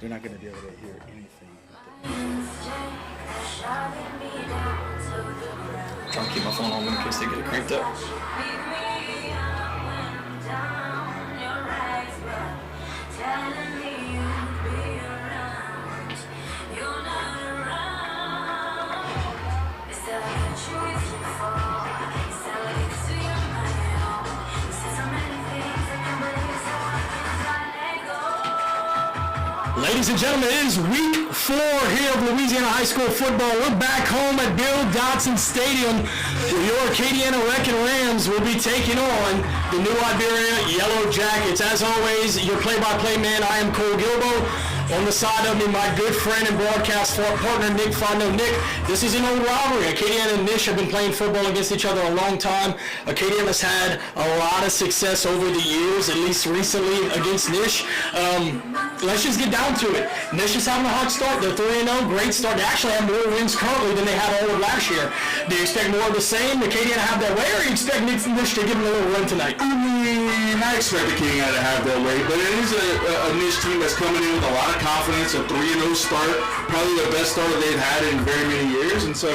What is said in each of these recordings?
they're not going to be able to hear anything. Trying to keep my phone on in case they get it cranked up. Ladies and gentlemen, it is week 4 here of Louisiana High School football. We're back home at Bill Dotson Stadium where your Acadiana Wreckin Rams will be taking on the new Iberia Yellow Jackets. As always, your play-by-play man, I am Cole Gilbo. On the side of me, my good friend and broadcast partner, Nick Fondo. Nick, this is an old rivalry. Acadiana and Nish have been playing football against each other a long time. Acadiana has had a lot of success over the years, at least recently against Nish. Let's just get down to it. Nish is having a hot start. They're 3-0, great start. They actually have more wins currently than they had all of last year. Do you expect more of the same? Acadiana have that way, or do you expect Nish to give them a little run tonight? I expect Acadiana to have that way, but it is a Nish team that's coming in with a lot of confidence, a 3-0 start, probably the best start they've had in very many years, and so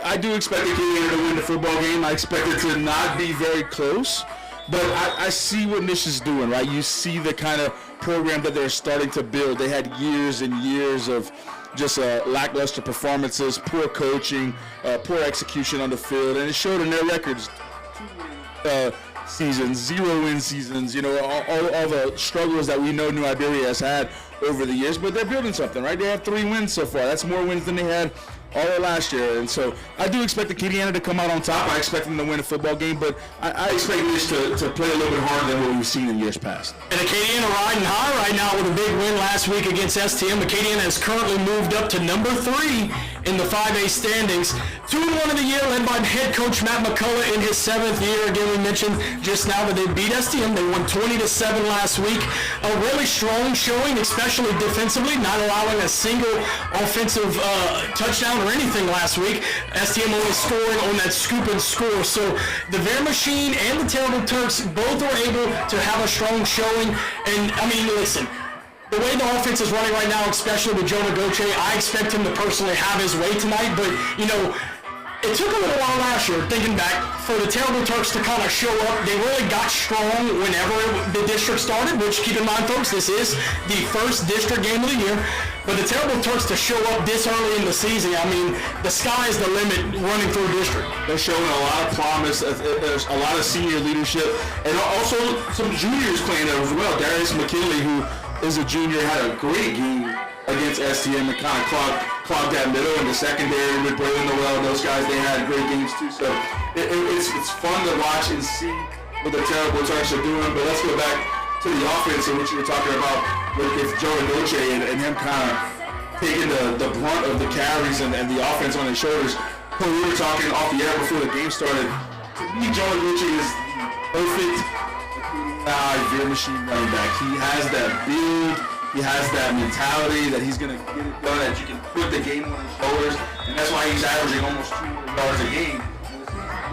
I do expect Acadiana to win the football game. I expect it to not be very close, but I see what Nish is doing, right? You see the kind of program that they're starting to build. They had years and years of just lackluster performances, poor coaching, poor execution on the field, and it showed in their records. Seasons, 0-win seasons, you know, all the struggles that we know New Iberia has had over the years, but they're building something, right? They have 3 wins so far. That's more wins than they had all of last year, and so I do expect Acadiana to come out on top. I expect them to win a football game, but I expect Nish to play a little bit harder than what we've seen in years past. And Acadiana riding high right now with a big win last week against STM. Acadiana has currently moved up to number 3 in the 5A standings. 2-1 of the year, led by head coach Matt McCullough in his 7th year. Again, we mentioned just now that they beat STM. They won 20-7 last week. A really strong showing, especially defensively, not allowing a single offensive touchdown or anything last week. STM only scoring on that scoop and score. So the Bear Machine and the Terrible Turks both were able to have a strong showing. And, I mean, listen, the way the offense is running right now, especially with Jonah Goche, I expect him to personally have his way tonight. But, you know, it took a little while last year, thinking back, for the Terrible Turks to kind of show up. They really got strong whenever the district started, which, keep in mind, folks, this is the first district game of the year. But the Terrible Turks to show up this early in the season, I mean, the sky is the limit running through district. They're showing a lot of promise. There's a lot of senior leadership, and also some juniors playing there as well. Darius McKinley, who is a junior, had a great game against STM and kind of clogged that middle in the secondary with Braylon Noel. Those guys, they had great games too. So it's fun to watch and see what the Terrible Turks are doing. But let's go back to the offense and what you were talking about with Jonah Goche and him kind of taking the brunt of the carries and the offense on his shoulders. We were talking off the air before the game started. To me, Jonah Goche is perfect Bear Machine running back. He has that build. He has that mentality that he's going to get it done, that you can put the game on his shoulders, and that's why he's averaging almost 200 yards a game.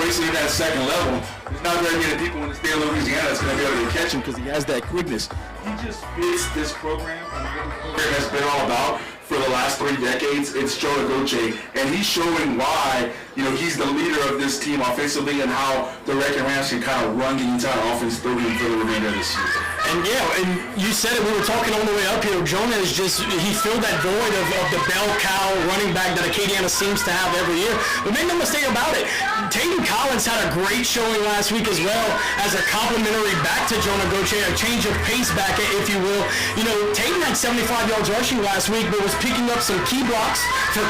Basically, that second level, there's not very many people in the state of Louisiana that's going to be able to catch him because he has that quickness. He just fits this program, and what the program has been all about for the last 3 decades. It's Jonah Goche, and he's showing why, you know, he's the leader of this team offensively and how the Wreckin Rams can kind of run the entire offense through him for the remainder of the season. And yeah, and you said it, we were talking on the way up here, Jonah is just, he filled that void of the bell cow running back that Acadiana seems to have every year. But make no mistake about it, Tayden Collins had a great showing last week as well as a complimentary back to Jonah Goche, a change of pace back, if you will. You know, Tayden had 75 yards rushing last week, but was picking up some key blocks for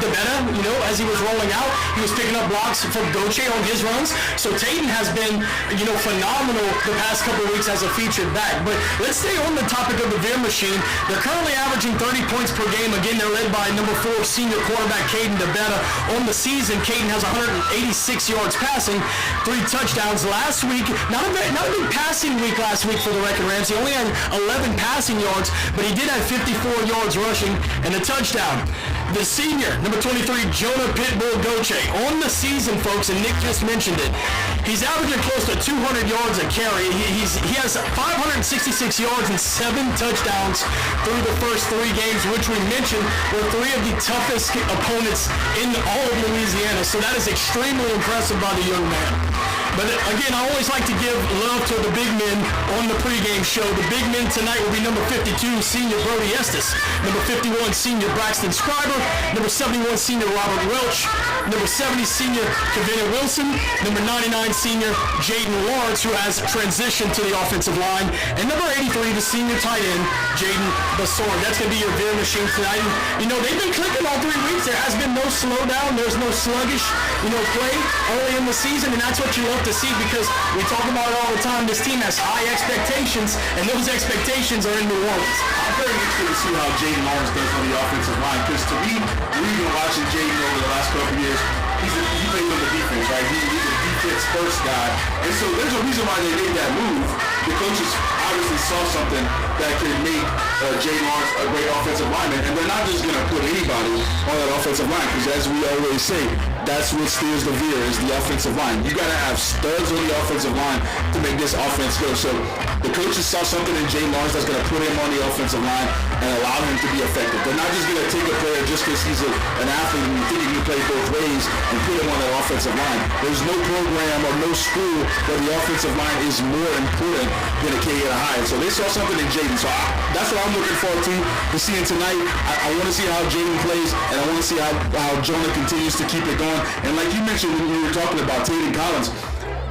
DeBetta, you know, as he was rolling out. He was picking up blocks for Goche on his runs. So Tayden has been, you know, phenomenal the past couple of weeks as a featured back. But let's stay on the topic of the Bear Machine. They're currently averaging 30 points per game. Again, they're led by number 4 senior quarterback Caden DeBetta. On the season, Caden has 186 yards passing, 3 touchdowns. Last week, not a big passing week last week for the Wreckin Rams. He only had 11 passing yards, but he did have 54 yards rushing. And the touchdown. The senior, number 23, Jonah Pitbull Goche. On the season, folks, and Nick just mentioned it, he's averaging close to 200 yards a carry. He has 566 yards and 7 touchdowns through the first 3 games, which we mentioned were 3 of the toughest opponents in all of Louisiana. So that is extremely impressive by the young man. But again, I always like to give love to the big men on the pregame show. The big men tonight will be number 52, senior Brody Estes, number 51, senior Braxton Scriber, number 71, senior Robert Welch, number 70, senior Kevin Wilson, number 99, senior Jaden Lawrence, who has transitioned to the offensive line, and number 83, the senior tight end, Jaden Bassorn. That's going to be your veer machine tonight. And, they've been clicking all 3 weeks. There has been no slowdown. There's no sluggish, play early in the season, and that's what you love to see, because we talk about it all the time. This team has high expectations, and those expectations are in New Orleans. I'm very interested to see how Jaden Lawrence does on the offensive line, because to me, we've been watching Jaden over the last couple of years. He plays on the defense, right? He's a defense first guy, and so there's a reason why they made that move. The coaches obviously saw something that could make Jaden Lawrence a great offensive lineman, and they're not just going to put anybody on that offensive line, because as we always say, that's what steers the veer, is the offensive line. You got to have studs on the offensive line to make this offense go. So the coaches saw something in Jaden Lawrence that's going to put him on the offensive line and allow him to be effective. They're not just going to take a player just because he's an athlete and you think he can play both ways and put him on that offensive line. There's no program or no school where the offensive line is more important than Acadiana High. And so they saw something in Jaden. So that's what I'm looking forward to seeing tonight. I want to see how Jaden plays, and I want to see how Jonah continues to keep it going. And like you mentioned when you were talking about Tatum Collins,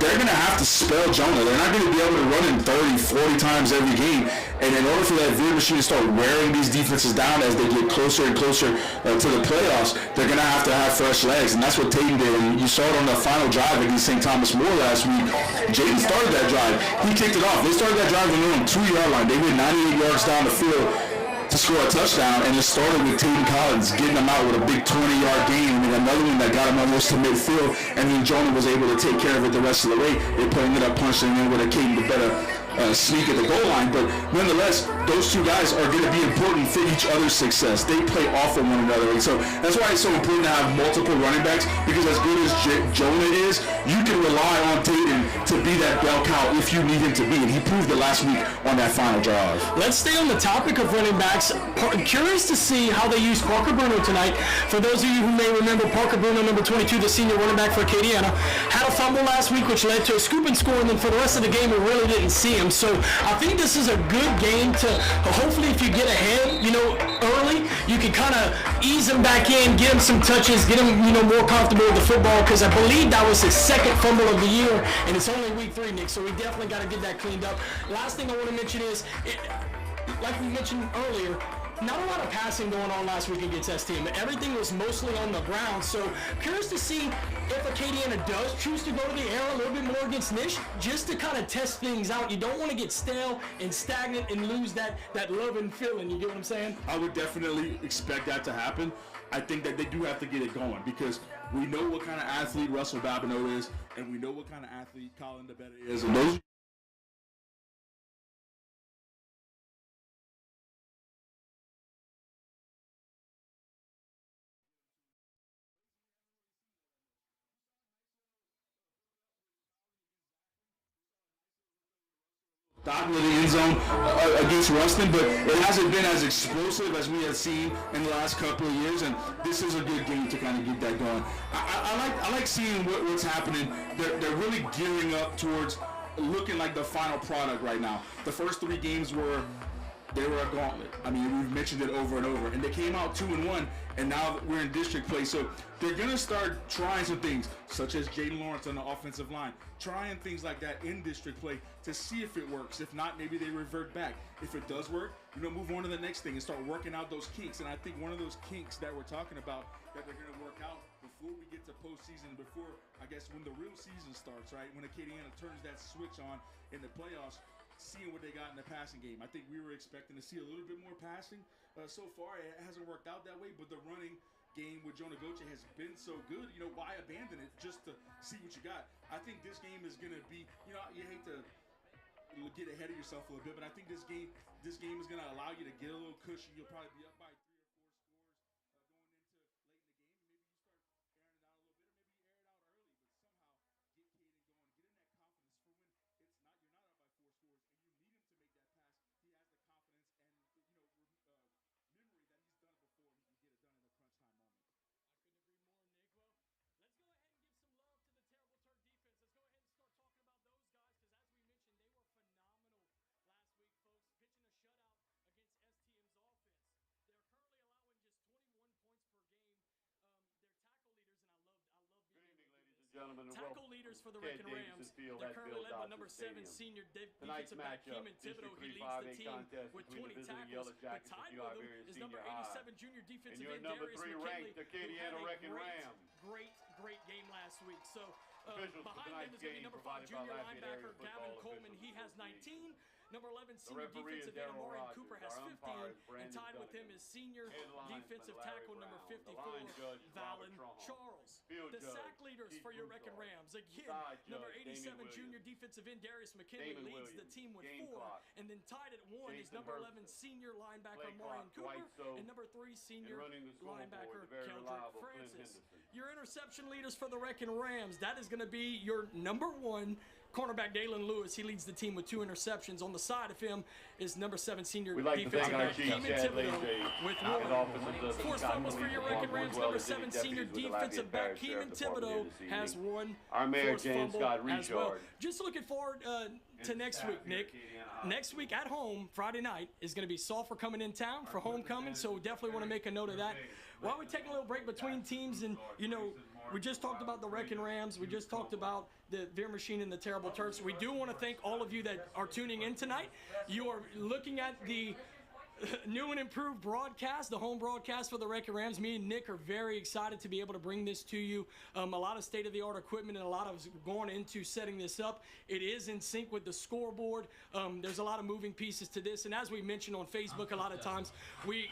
they're going to have to spell Jonah. They're not going to be able to run him 30, 40 times every game. And in order for that veer machine to start wearing these defenses down as they get closer and closer to the playoffs, they're going to have fresh legs. And that's what Tatum did. And you saw it on the final drive against St. Thomas More last week. Jaden started that drive. He kicked it off. They started that drive when they were on the 2-yard line. They went 98 yards down the field to score a touchdown, and it started with Tatum Collins getting them out with a big 20-yard gain, and then another one that got him almost to midfield, and then Jonah was able to take care of it the rest of the way. They ended up punching in with a Caden to better sneak at the goal line, but nonetheless, those 2 guys are going to be important for each other's success. They play off of one another, and so that's why it's so important to have multiple running backs, because as good as Jonah is, you can rely on Tatum to be that bell cow if you need him to be, and he proved it last week on that final drive. Let's stay on the topic of running backs. Curious to see how they use Parker Bruno tonight. For those of you who may remember, Parker Bruno, number 22, the senior running back for Acadiana, had a fumble last week, which led to a scoop and score, and then for the rest of the game, we really didn't see him. So I think this is a good game to, hopefully if you get ahead, early, you can kind of ease him back in, get him some touches, get him, more comfortable with the football, because I believe that was his 2nd fumble of the year, and it's only week 3, Nick, so we definitely got to get that cleaned up. Last thing I want to mention is, like we mentioned earlier, not a lot of passing going on last week against STM. Everything was mostly on the ground. So curious to see if Acadiana does choose to go to the air a little bit more against Nish, just to kind of test things out. You don't want to get stale and stagnant and lose that love and feeling. You get what I'm saying? I would definitely expect that to happen. I think that they do have to get it going, because we know what kind of athlete Russell Babineau is, and we know what kind of athlete Colin DeBetta is. And those bottom of the end zone against Ruston, but it hasn't been as explosive as we have seen in the last couple of years, and this is a good game to kind of get that going. I like seeing what's happening. They're really gearing up towards looking like the final product right now. The first 3 games were a gauntlet. I mean, we've mentioned it over and over, and they came out 2-1, and now we're in district play. So they're gonna start trying some things, such as Jaden Lawrence on the offensive line, trying things like that in district play to see if it works. If not, maybe they revert back. If it does work, move on to the next thing and start working out those kinks. And I think one of those kinks that we're talking about that they're gonna work out before we get to postseason, before I guess when the real season starts, right? When Acadiana turns that switch on in the playoffs. Seeing what they got in the passing game. I think we were expecting to see a little bit more passing. So far, it hasn't worked out that way, but the running game with Jonah Goche has been so good. Why abandon it just to see what you got? I think this game is going to be, you hate to get ahead of yourself a little bit, but I think this game is going to allow you to get a little cushion. You'll probably be up by 3 or 4 scores. gentlemen, and Tackle welcome leaders for the Ted Wreckin' Davidson Rams. Field They're at currently Bill led by Dodson number 7 Stadium. senior Tonight's defensive back matchup, Keeman Thibodeau. District He 3 leads the 5A team contest with between 20 the visiting tackles. Yellow But Jackets tied and with him Iberia is Senior number High. 87 junior defensive And your end number Darius 3 McKinley, ranked who Acadiana had a Wreckin great game last week. So Officials for behind them tonight's is going to be game number 5 provided by junior Lafayette Area linebacker Football Gavin Coleman. He Officials has 19. Number 11 senior referee is defensive end Darryl Amarian Rogers. Cooper has Our 50, umpire is and Brandon tied with him Dunnigan. is senior Head linesman defensive Larry tackle number Brown. The 54, line judge is Robert Valen Trahan. Charles. Field The judge, sack leaders Keith for your Broussard. Wreckin' Rams. Again, Side number judge, 87 Damon junior Williams. defensive end Darius McKinley Damon leads the Williams. team with Game 4. clock. And then tied at 1 is Jason number Herbst. 11 senior linebacker Play Amarian clock, Dwight Cooper. Soap. And number 3 senior And running the scoreboard, linebacker the very Keldrick reliable Clint Francis. Henderson. Your interception leaders for the Wreckin' Rams. That is going to be your number 1 cornerback Dalen Lewis. He leads the team with 2 interceptions. On the side of him is number 7 senior We like to defensive thank our back chief, Keeman Chad Thibodeau Lacey, with and 1. officers of the Forced Scott fumbles for your Police Wreckin' Department, Rams. as well Number as 7 any senior deputies with the defensive Lafayette back Parish Keeman Sheriff's Department Thibodeau this evening. has 1 Our mayor, forced James fumble Scott as well. Richard. Just looking forward to next week, Nick. Next week at home, Friday night, is going to be Sulphur coming in town for homecoming, so definitely want to make a note of that. While we take a little break between teams, and we just talked about the Wreckin' Rams, we just talked about the Veer Machine and the Terrible Turks. We do want to thank all of you that are tuning in tonight. You are looking at the new and improved broadcast, the home broadcast for the Wreckin' Rams. Me and Nick are very excited to be able to bring this to you. A lot of state-of-the-art equipment and a lot of going into setting this up. It is in sync with the scoreboard. There's a lot of moving pieces to this, and as we mentioned on Facebook a lot of times, we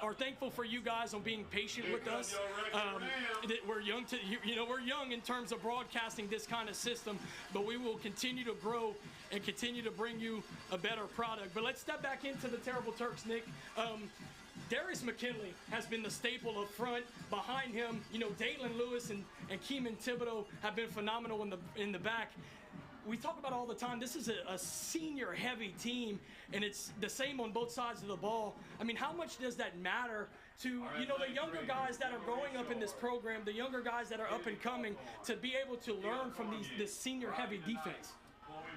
are thankful for you guys on being patient with us. We're young we're young in terms of broadcasting this kind of system, but we will continue to grow and continue to bring you a better product. But let's step back into the Terrible Turks, Nick. Darius McKinley has been the staple up front. Behind him, Dalen Lewis and Keeman Thibodeau have been phenomenal in the back. We talk about all the time, this is a senior-heavy team, and it's the same on both sides of the ball. I mean, how much does that matter to, the younger guys that are growing up in this program, the younger guys that are up and coming, to be able to learn from this senior-heavy defense?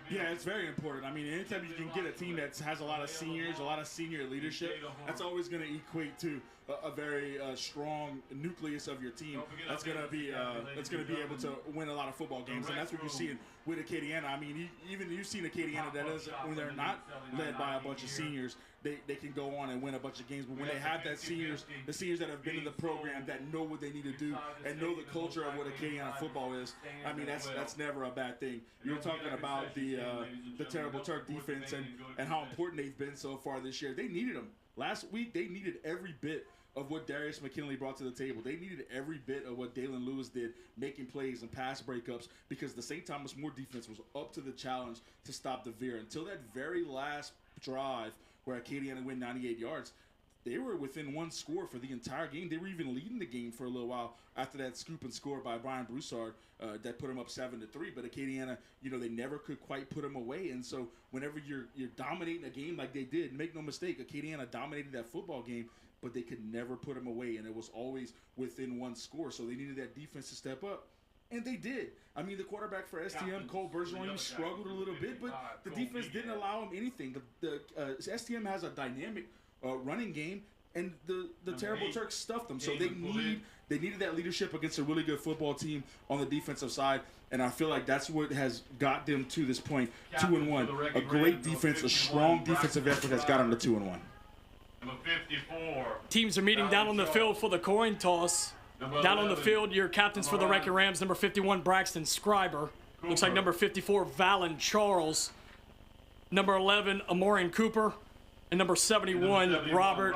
Yeah, it's very important. I mean, anytime you can get a team that has a lot of seniors, a lot of senior leadership, that's always going to equate to a very strong nucleus of your team. That's going to be able to win a lot of football games, and that's what you're seeing with Acadiana. I mean, even you've seen Acadiana that is, when they're not led by a bunch of seniors, they can go on and win a bunch of games. But when they have the seniors that have been in the program, that know what they need to do and know the culture of what Acadiana football is, I mean, that's never a bad thing. You're talking about the Terrible Turk defense and how important they've been so far this year. They needed them. Last week, they needed every bit of what Darius McKinley brought to the table. They needed every bit of what Dalen Lewis did, making plays and pass breakups, because the St. Thomas More defense was up to the challenge to stop the Veer. Until that very last drive where Acadiana went 98 yards, they were within 1 score for the entire game. They were even leading the game for a little while after that scoop and score by Brian Broussard that put them up 7-3. But Acadiana, they never could quite put them away. And so whenever you're dominating a game like they did, make no mistake, Acadiana dominated that football game, but they could never put them away, and it was always within 1 score. So they needed that defense to step up. And they did. I mean, the quarterback for STM, Cole Bergeron, struggled a little bit, but the defense didn't allow him anything. The STM has a dynamic running game, and the Terrible Turks stuffed them. So they needed that leadership against a really good football team on the defensive side, and I feel like that's what has got them to this point, 2-1. A great defense, a strong defensive effort has got them to 2-1. Number 54. Teams are meeting down on the field for the coin toss. Down on the field, your captains for the Wreckin' Rams, number 51, Braxton Scriber. Looks like number 54, Valen Charles. Number 11, Amorian Cooper. And number 71, Robert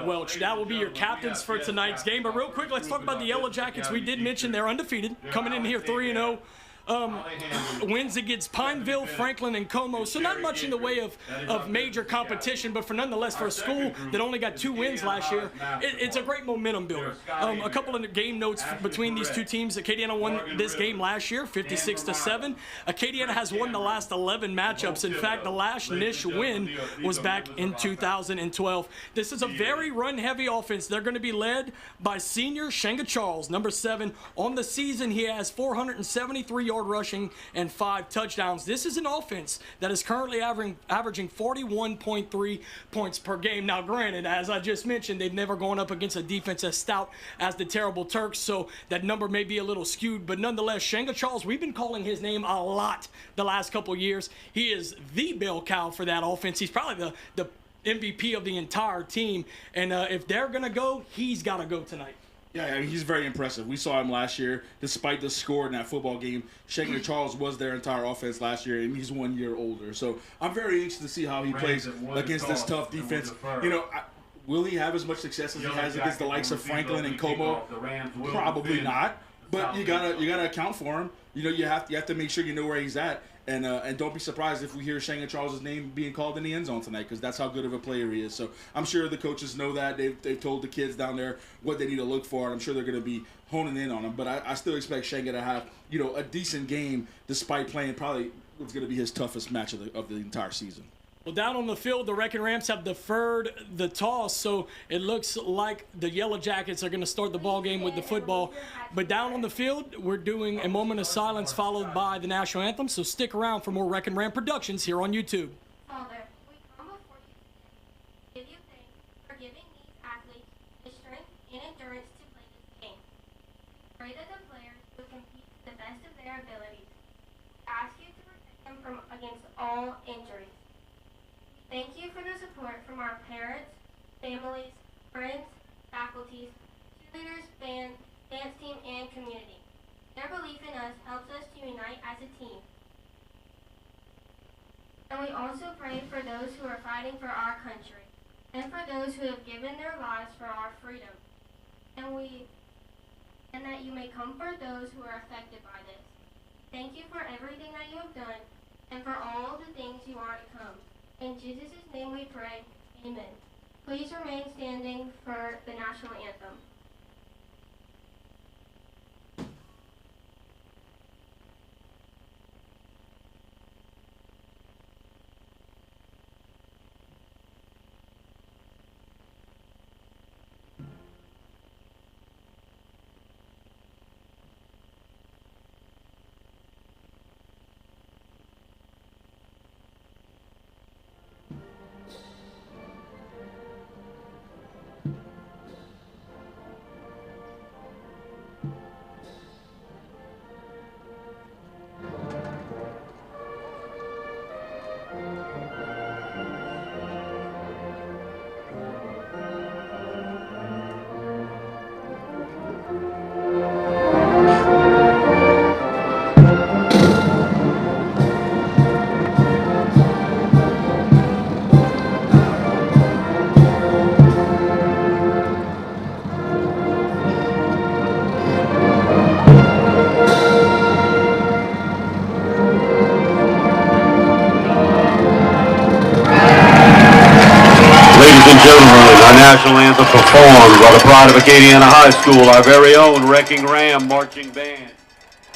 Welch. That will be your captains for tonight's game. But real quick, let's talk about the Yellow Jackets. We did mention they're undefeated, coming in here 3-0. Wins against Pineville, Franklin, and Como. So not much in the way of major competition, but nonetheless, for a school that only got 2 wins last year, it's a great momentum builder. A couple of game notes between these two teams. Acadiana won this game last year, 56-7. Acadiana has won the last 11 matchups. In fact, the last Nish win was back in 2012. This is a very run-heavy offense. They're going to be led by senior Shenga Charles, number 7. On the season, he has 473 yard rushing and 5 touchdowns. This is an offense that is currently averaging 41.3 points per game. Now, granted, as I just mentioned, they've never gone up against a defense as stout as the Terrible Turks, so that number may be a little skewed. But nonetheless, Shanga Charles, we've been calling his name a lot the last couple years. He is the bell cow for that offense. He's probably the MVP of the entire team. And if they're going to go, he's got to go tonight. Yeah, I mean, he's very impressive. We saw him last year. Despite the score in that football game, Shanga Charles was their entire offense last year, and he's 1 year older. So I'm very anxious to see how he plays against this tough defense. You know, will he have as much success as he has against the likes of Franklin and Como? Probably not. But you gotta account for him. You know, you have to make sure you know where he's at. And don't be surprised if we hear Shanga Charles' name being called in the end zone tonight, because that's how good of a player he is. So I'm sure the coaches know that. They've told the kids down there what they need to look for, and I'm sure they're going to be honing in on him. But I still expect Shanga to have, you know, a decent game despite playing probably what's going to be his toughest match of the entire season. Well, down on the field, the Wreckin' Rams have deferred the toss, so it looks like the Yellow Jackets are going to start the ball game with the football. But down on the field, we're doing a moment of silence followed by the national anthem, so stick around for more Wreckin' Ram productions here on YouTube. Father, we come before you to give you thanks for giving these athletes the strength and endurance to play this game. Pray that the players will compete to the best of their abilities. We ask you to protect them against all injuries. Thank you for the support from our parents, families, friends, faculties, cheerleaders, band, dance team, and community. Their belief in us helps us to unite as a team. And we also pray for those who are fighting for our country, and for those who have given their lives for our freedom. And that you may comfort those who are affected by this. Thank you for everything that you have done, and for all the things you are to come. In Jesus' name we pray, amen. Please remain standing for the national anthem. National anthem performed by the pride of Acadiana High School, our very own Wrecking Ram Marching Band.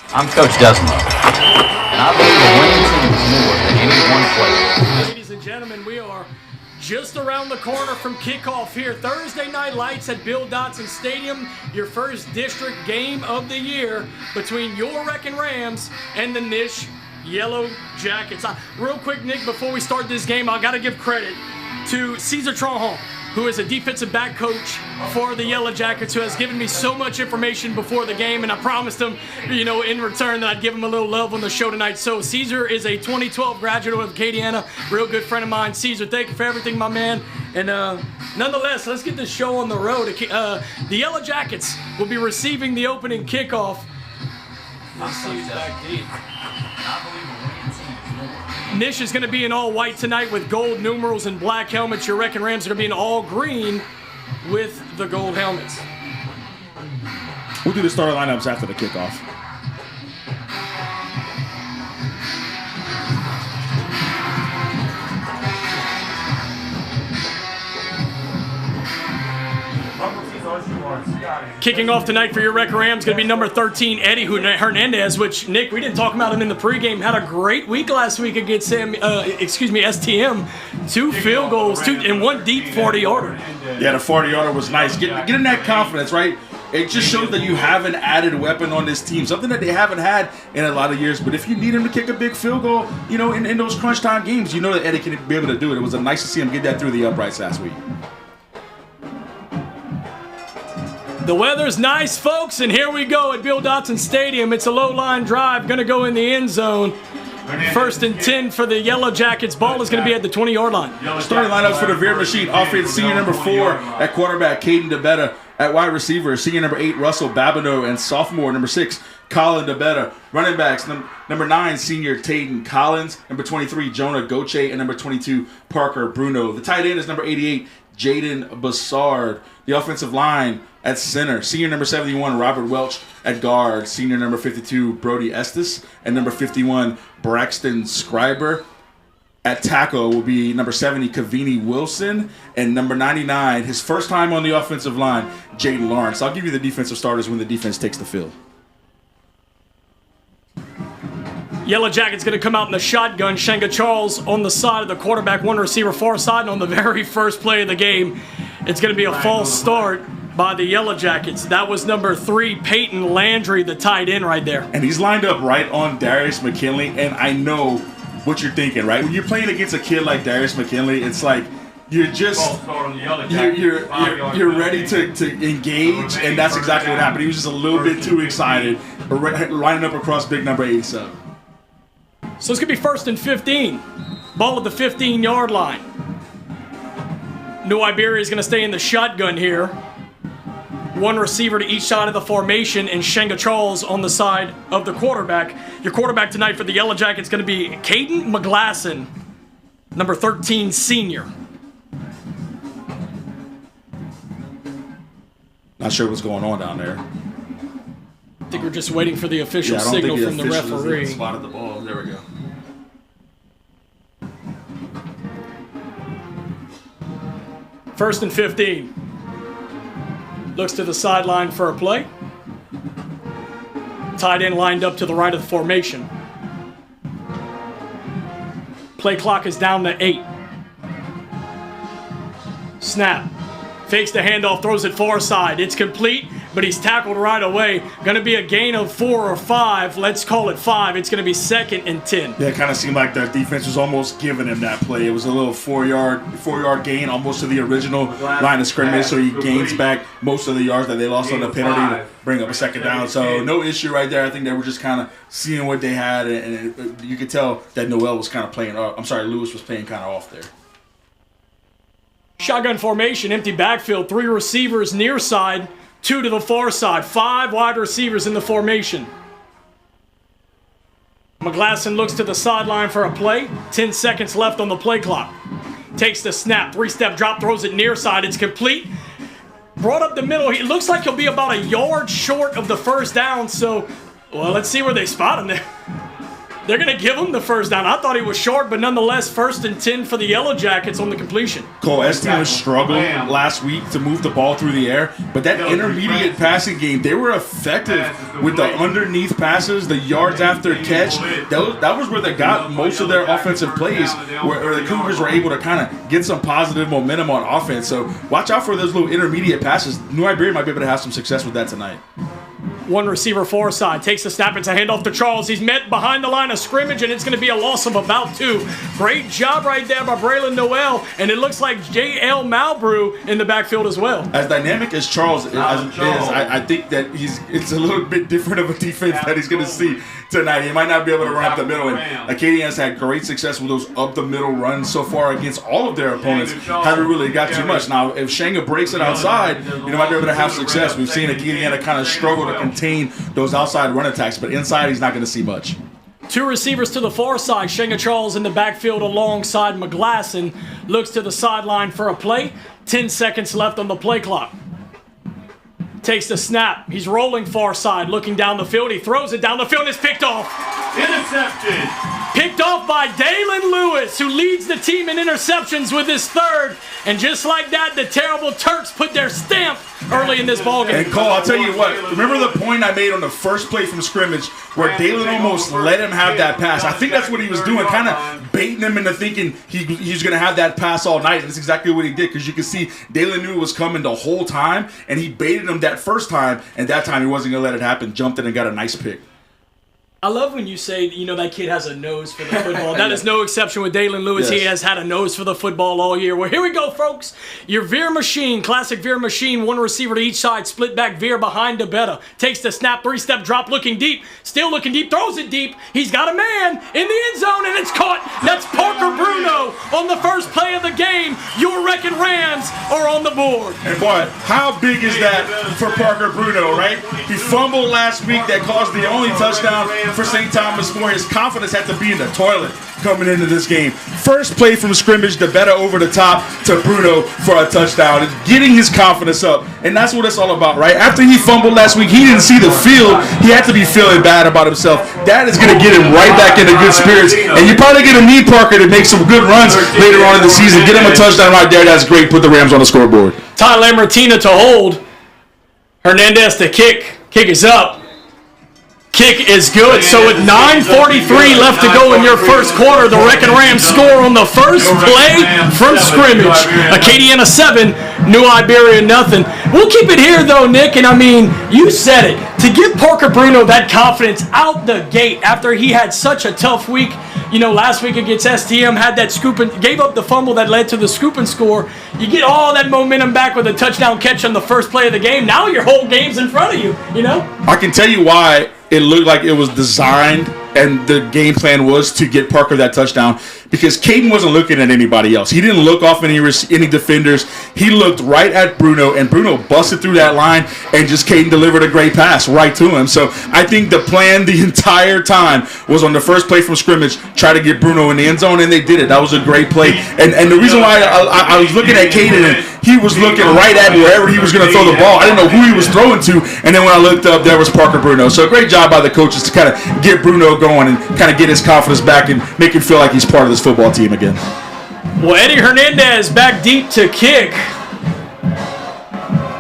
I'm Coach Desmo, and I believe a winning team is more than any one player. Ladies and gentlemen, we are just around the corner from kickoff here. Thursday night lights at Bill Dotson Stadium, your first district game of the year between your Wrecking Rams and the Nish Yellow Jackets. Real quick, Nick, before we start this game, I got to give credit to Caesar Tronholm, who is a defensive back coach for the Yellow Jackets, who has given me so much information before the game, and I promised him, you know, in return that I'd give him a little love on the show tonight. So Caesar is a 2012 graduate of Acadiana, real good friend of mine. Caesar, thank you for everything, my man. And nonetheless, let's get this show on the road. The Yellow Jackets will be receiving the opening kickoff. Nish is going to be in all white tonight with gold numerals and black helmets. Your Wrecking Rams are going to be in all green with the gold helmets. We'll do the starting lineups after the kickoff. Kicking off tonight for your Wrecking Rams going to be number 13, Eddie Hernandez, which, Nick, we didn't talk about him in the pregame. Had a great week last week against STM. 2 field goals, and 1 deep 40-yarder. Yeah, the 40-yarder was nice. Getting that confidence, right? it just shows that you have an added weapon on this team, something that they haven't had in a lot of years. But if you need him to kick a big field goal, you know, in those crunch time games, you know that Eddie can be able to do it. It was nice to see him get that through the uprights last week. The weather's nice, folks, and here we go at Bill Dotson Stadium. It's a low-line drive, going to go in the end zone. 1st and 10 for the Yellow Jackets. Ball is going to be at the 20-yard line. Starting lineups for the Veer Machine offense: senior number 4 at quarterback, Caden DeBetta. At wide receiver, senior number 8, Russell Babineau, and sophomore number 6, Colin DeBetta. Running backs, number 9, senior Tayden Collins, number 23, Jonah Goche, and number 22, Parker Bruno. The tight end is number 88, Jaden Bassard. The offensive line at center, senior number 71, Robert Welch. At guard, senior number 52, Brody Estes, and number 51, Braxton Scriber. At tackle will be number 70, Kavini Wilson, and number 99, his first time on the offensive line, Jaden Lawrence. I'll give you the defensive starters when the defense takes the field. Yellow Jackets going to come out in the shotgun. Shenga Charles on the side of the quarterback, one receiver far side, and on the very first play of the game, it's going to be a false start by the Yellow Jackets. That was number 3, Peyton Landry, the tight end right there. And he's lined up right on Darius McKinley, and I know what you're thinking, right? When you're playing against a kid like Darius McKinley, it's like you're just you're ready to engage, and that's exactly what happened. He was just a little bit too excited, lining up across big number 87. So it's going to be 1st and 15. Ball at the 15-yard line. New Iberia is going to stay in the shotgun here. One receiver to each side of the formation, and Shenga Charles on the side of the quarterback. Your quarterback tonight for the Yellow Jackets is going to be Caden McGlasson, number 13 senior. Not sure what's going on down there. I think we're just waiting for the official signal from the referee. Spotted the ball. There we go. First and 15. Looks to the sideline for a play. Tight end lined up to the right of the formation. Play clock is down to 8. Snap. Fakes the handoff, throws it far side. It's complete, but he's tackled right away. Going to be a gain of 4 or 5. Let's call it 5. It's going to be 2nd and 10. Yeah, it kind of seemed like the defense was almost giving him that play. It was a little 4-yard gain, almost to the original line of scrimmage, so he gains back most of the yards that they lost on the penalty to bring up a 2nd down. So no issue right there. I think they were just kind of seeing what they had, and you could tell that Noel was kind of playing off. I'm sorry, Lewis was playing kind of off there. Shotgun formation, empty backfield, 3 receivers near side, 2 to the far side, 5 wide receivers in the formation. McGlasson looks to the sideline for a play, 10 seconds left on the play clock. Takes the snap, 3-step drop, throws it near side, it's complete. Brought up the middle, it looks like he'll be about a yard short of the first down, so, well, let's see where they spot him there. They're going to give him the first down. I thought he was short, but nonetheless, 1st and 10 for the Yellow Jackets on the completion. Cole, STM was struggling last week to move the ball through the air, but that intermediate passing game, they were effective with the underneath passes, the yards after catch. That was where they got most of their offensive plays, where the Cougars were able to kind of get some positive momentum on offense. So watch out for those little intermediate passes. New Iberia might be able to have some success with that tonight. One receiver far side, takes the snap, it's a handoff to Charles. He's met behind the line of scrimmage, and it's going to be a loss of about 2. Great job right there by Braylon Noel, and it looks like J.L. Malbrew in the backfield as well. As dynamic as Charles is, I think that it's a little bit different of a defense that he's going to see tonight. He might not be able to run up the middle, and Acadiana's had great success with those up-the-middle runs so far against all of their opponents. Haven't really got too much. Now, if Shenga breaks it outside, might be able to have success. We've seen Acadiana kind of struggle to contain those outside run attacks, but inside he's not going to see much. 2 receivers to the far side. Shenga Charles in the backfield alongside McGlasson. Looks to the sideline for a play. 10 seconds left on the play clock. Takes the snap. He's rolling far side, looking down the field. He throws it down the field and it's picked off. Intercepted. Picked off by Dalen Lewis, who leads the team in interceptions with his 3rd. And just like that, the terrible Turks put their stamp early in this ballgame. And Cole, I'll tell you what. Remember the point I made on the first play from scrimmage where Dalen almost let him have that pass? I think that's what he was doing, kind of baiting him into thinking he's going to have that pass all night. And that's exactly what he did, because you can see Dalen knew it was coming the whole time, and he baited him that first time, and that time he wasn't going to let it happen. Jumped in and got a nice pick. I love when you say, that kid has a nose for the football. That is no exception with Dalen Lewis. Yes. He has had a nose for the football all year. Well, here we go, folks. Your veer machine, classic veer machine, one receiver to each side, split back veer behind DeBetta. Takes the snap, three-step drop, looking deep, still looking deep, throws it deep. He's got a man in the end zone, and it's caught. That's Parker Bruno on the first play of the game. Your Wreckin' Rams are on the board. And boy, how big is that for Parker Bruno, right? He fumbled last week that caused the only touchdown for St. Thomas More. His confidence had to be in the toilet coming into this game. First play from scrimmage, DeBetta over the top to Bruno for a touchdown. And getting his confidence up. And that's what it's all about, right? After he fumbled last week, he didn't see the field. He had to be feeling bad about himself. That is going to get him right back into good spirits. And you're probably going to need Parker to make some good runs later on in the season. Get him a touchdown right there. That's great. Put the Rams on the scoreboard. Ty Lambertina to hold. Hernandez to kick. Kick is up. Kick is good. So with 9:43 left to go in your first quarter, the Wreckin' Rams score on the first play from scrimmage. Acadiana 7, New Iberia nothing. We'll keep it here though, Nick, and I mean, you said it. To give Parker Bruno that confidence out the gate after he had such a tough week, last week against STM, had that scoop and gave up the fumble that led to the scoop and score. You get all that momentum back with a touchdown catch on the first play of the game. Now your whole game's in front of you, I can tell you why it looked like it was designed and the game plan was to get Parker that touchdown, because Caden wasn't looking at anybody else. He didn't look off any defenders. He looked right at Bruno, and Bruno busted through that line, and just Caden delivered a great pass right to him. So I think the plan the entire time was on the first play from scrimmage, try to get Bruno in the end zone, and they did it. That was a great play. And the reason why I was looking at Caden, and he was looking right at wherever he was going to throw the ball. I didn't know who he was throwing to, and then when I looked up, there was Parker Bruno. So great job by the coaches to kind of get Bruno going and kind of get his confidence back and make him feel like he's part of this football team again. Well, Eddie Hernandez back deep to kick.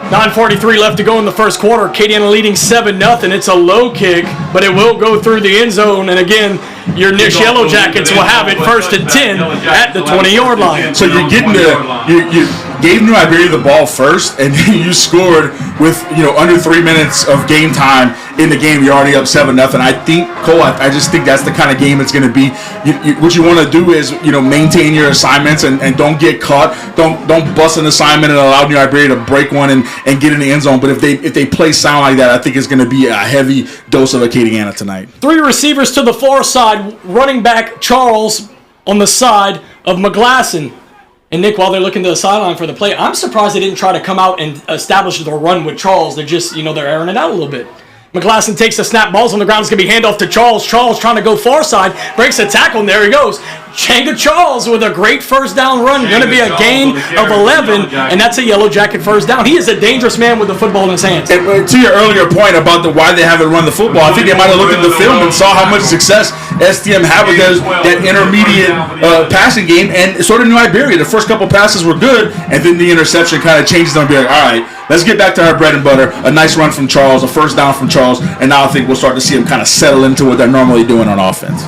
9:43 left to go in the first quarter. Acadiana leading 7-0. It's a low kick, but it will go through the end zone. And again, your Niche Yellow Jackets will have it 1st and 10 at the 20-yard line. So you're getting you gave New Iberia the ball first, and then you scored with under 3 minutes of game time in the game. You're already up 7-0. I think, Cole, I just think that's the kind of game it's going to be. What you want to do is maintain your assignments and don't get caught. Don't bust an assignment and allow New Iberia to break one and get in the end zone. But if they play sound like that, I think it's going to be a heavy dose of Acadiana tonight. 3 receivers to the far side. Running back Charles on the side of McGlasson. And Nick, while they're looking to the sideline for the play, I'm surprised they didn't try to come out and establish the run with Charles. They're just, they're airing it out a little bit. McGlasson takes the snap, ball's on the ground. It's going to be handoff to Charles. Charles trying to go far side, breaks a tackle, and there he goes. Changa Charles with a great first down run. Going to be a gain of 11, and that's a Yellow Jacket first down. He is a dangerous man with the football in his hands. And to your earlier point about why they haven't run the football, I think they might have looked at the film and saw how much success STM had with that intermediate passing game, and sort of New Iberia. The first couple passes were good, and then the interception kind of changes them and be like, all right, let's get back to our bread and butter. A nice run from Charles, a first down from Charles, and now I think we'll start to see them kind of settle into what they're normally doing on offense.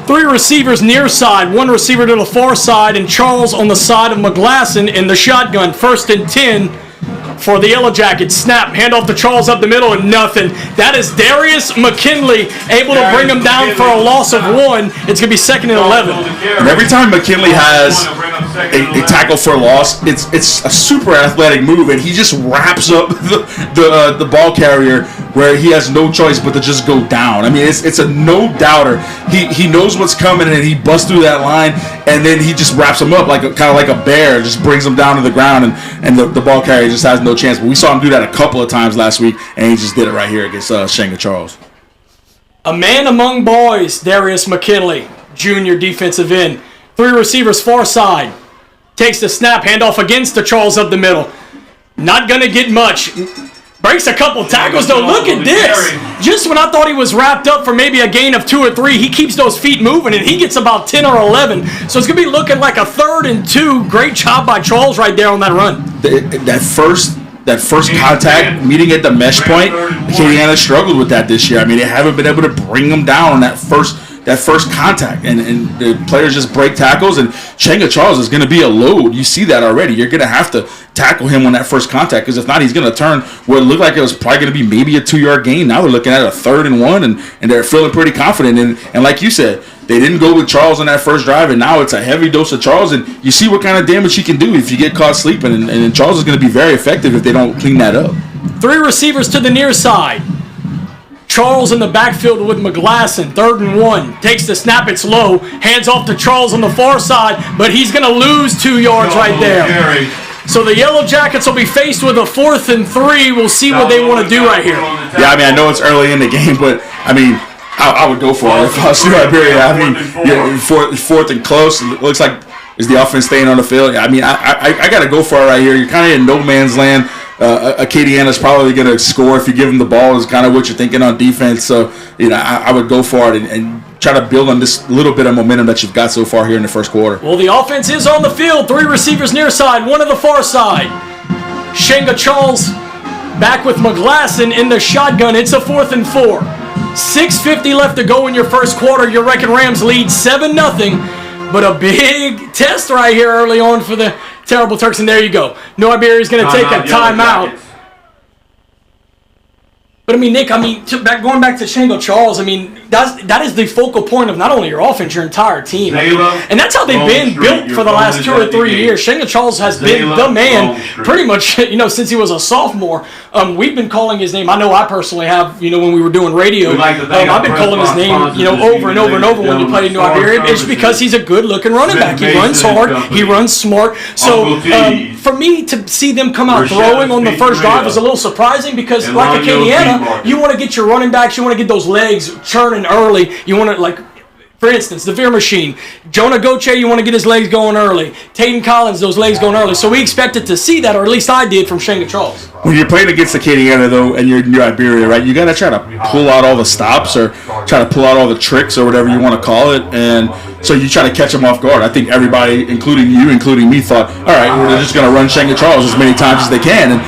3 receivers near side, 1 receiver to the far side, and Charles on the side of McGlasson in the shotgun. 1st and 10 for the Yellow Jackets. Snap, handoff to Charles up the middle, and nothing. That is Darius McKinley able to bring him down for a loss of 1. It's going to be 2nd and 11. And every time McKinley has a tackle for a loss, it's a super athletic move, and he just wraps up the ball carrier where he has no choice but to just go down. I mean, it's a no-doubter. He knows what's coming, and he busts through that line, and then he just wraps him up kind of like a bear, just brings him down to the ground, and the ball carrier just has no chance. But we saw him do that a couple of times last week, and he just did it right here against Shanga Charles. A man among boys, Darius McKinley, junior defensive end. 3 receivers far side. Takes the snap, handoff against the Charles up the middle. Not going to get much. Breaks a couple tackles, though. Look at this. Just when I thought he was wrapped up for maybe a gain of 2 or 3, he keeps those feet moving, and he gets about 10 or 11. So it's going to be looking like a 3rd and 2. Great job by Charles right there on that run. That first that first contact meeting at the mesh point. Acadiana struggled with that this year. I mean, they haven't been able to bring them down on that first contact, and the players just break tackles, and Chenga Charles is going to be a load. You see that already. You're going to have to tackle him on that first contact, because if not, he's going to turn what looked like it was probably going to be maybe a 2-yard gain. Now they're looking at a 3rd and 1, and they're feeling pretty confident. And like you said, they didn't go with Charles on that first drive, and now it's a heavy dose of Charles, and you see what kind of damage he can do if you get caught sleeping, and Charles is going to be very effective if they don't clean that up. 3 receivers to the near side. Charles in the backfield with McGlasson, 3rd and 1. Takes the snap, it's low. Hands off to Charles on the far side, but he's going to lose 2 yards right there. So the Yellow Jackets will be faced with a 4th and 3. We'll see what they want to do right here. Yeah, I mean, I know it's early in the game, but, I mean, I would go for it if I was New Iberia. I mean, 4th and close. It looks like is the offense staying on the field. I mean, I got to go for it right here. You're kind of in no man's land. Acadiana's probably going to score if you give them the ball is kind of what you're thinking on defense. So, I would go for it and try to build on this little bit of momentum that you've got so far here in the first quarter. Well, the offense is on the field. 3 receivers near side, 1 on the far side. Chenga Charles back with McGlasson in the shotgun. It's a 4th and 4. 6:50 left to go in your first quarter. Your Wreckin' Rams lead 7-0. But a big test right here early on for the Terrible Turks, and there you go. New Iberia is going to take a timeout. But, I mean, Nick, going back to Chenga Charles, I mean, that is the focal point of not only your offense, your entire team. And that's how they've been built for the last 2 or 3 years. Chenga Charles has been the man pretty much, since he was a sophomore. We've been calling his name. I know I personally have, when we were doing radio. I've been calling his name, over and over and over when you play in New Iberia. It's because he's a good-looking running back. He runs hard. He runs smart. So, for me to see them come out throwing on the first drive was a little surprising because, like Acadiana, you want to get your running backs, you want to get those legs churning early. You want to, for instance, the Veer Machine. Jonah Goche, you want to get his legs going early. Tayden Collins, those legs going early. So we expected to see that, or at least I did, from Chenga Charles. When you're playing against Acadiana, though, and you're in New Iberia, right, you got to try to pull out all the stops or try to pull out all the tricks or whatever you want to call it. And so you try to catch them off guard. I think everybody, including you, including me, thought, all right, we're just going to run Chenga Charles as many times as they can.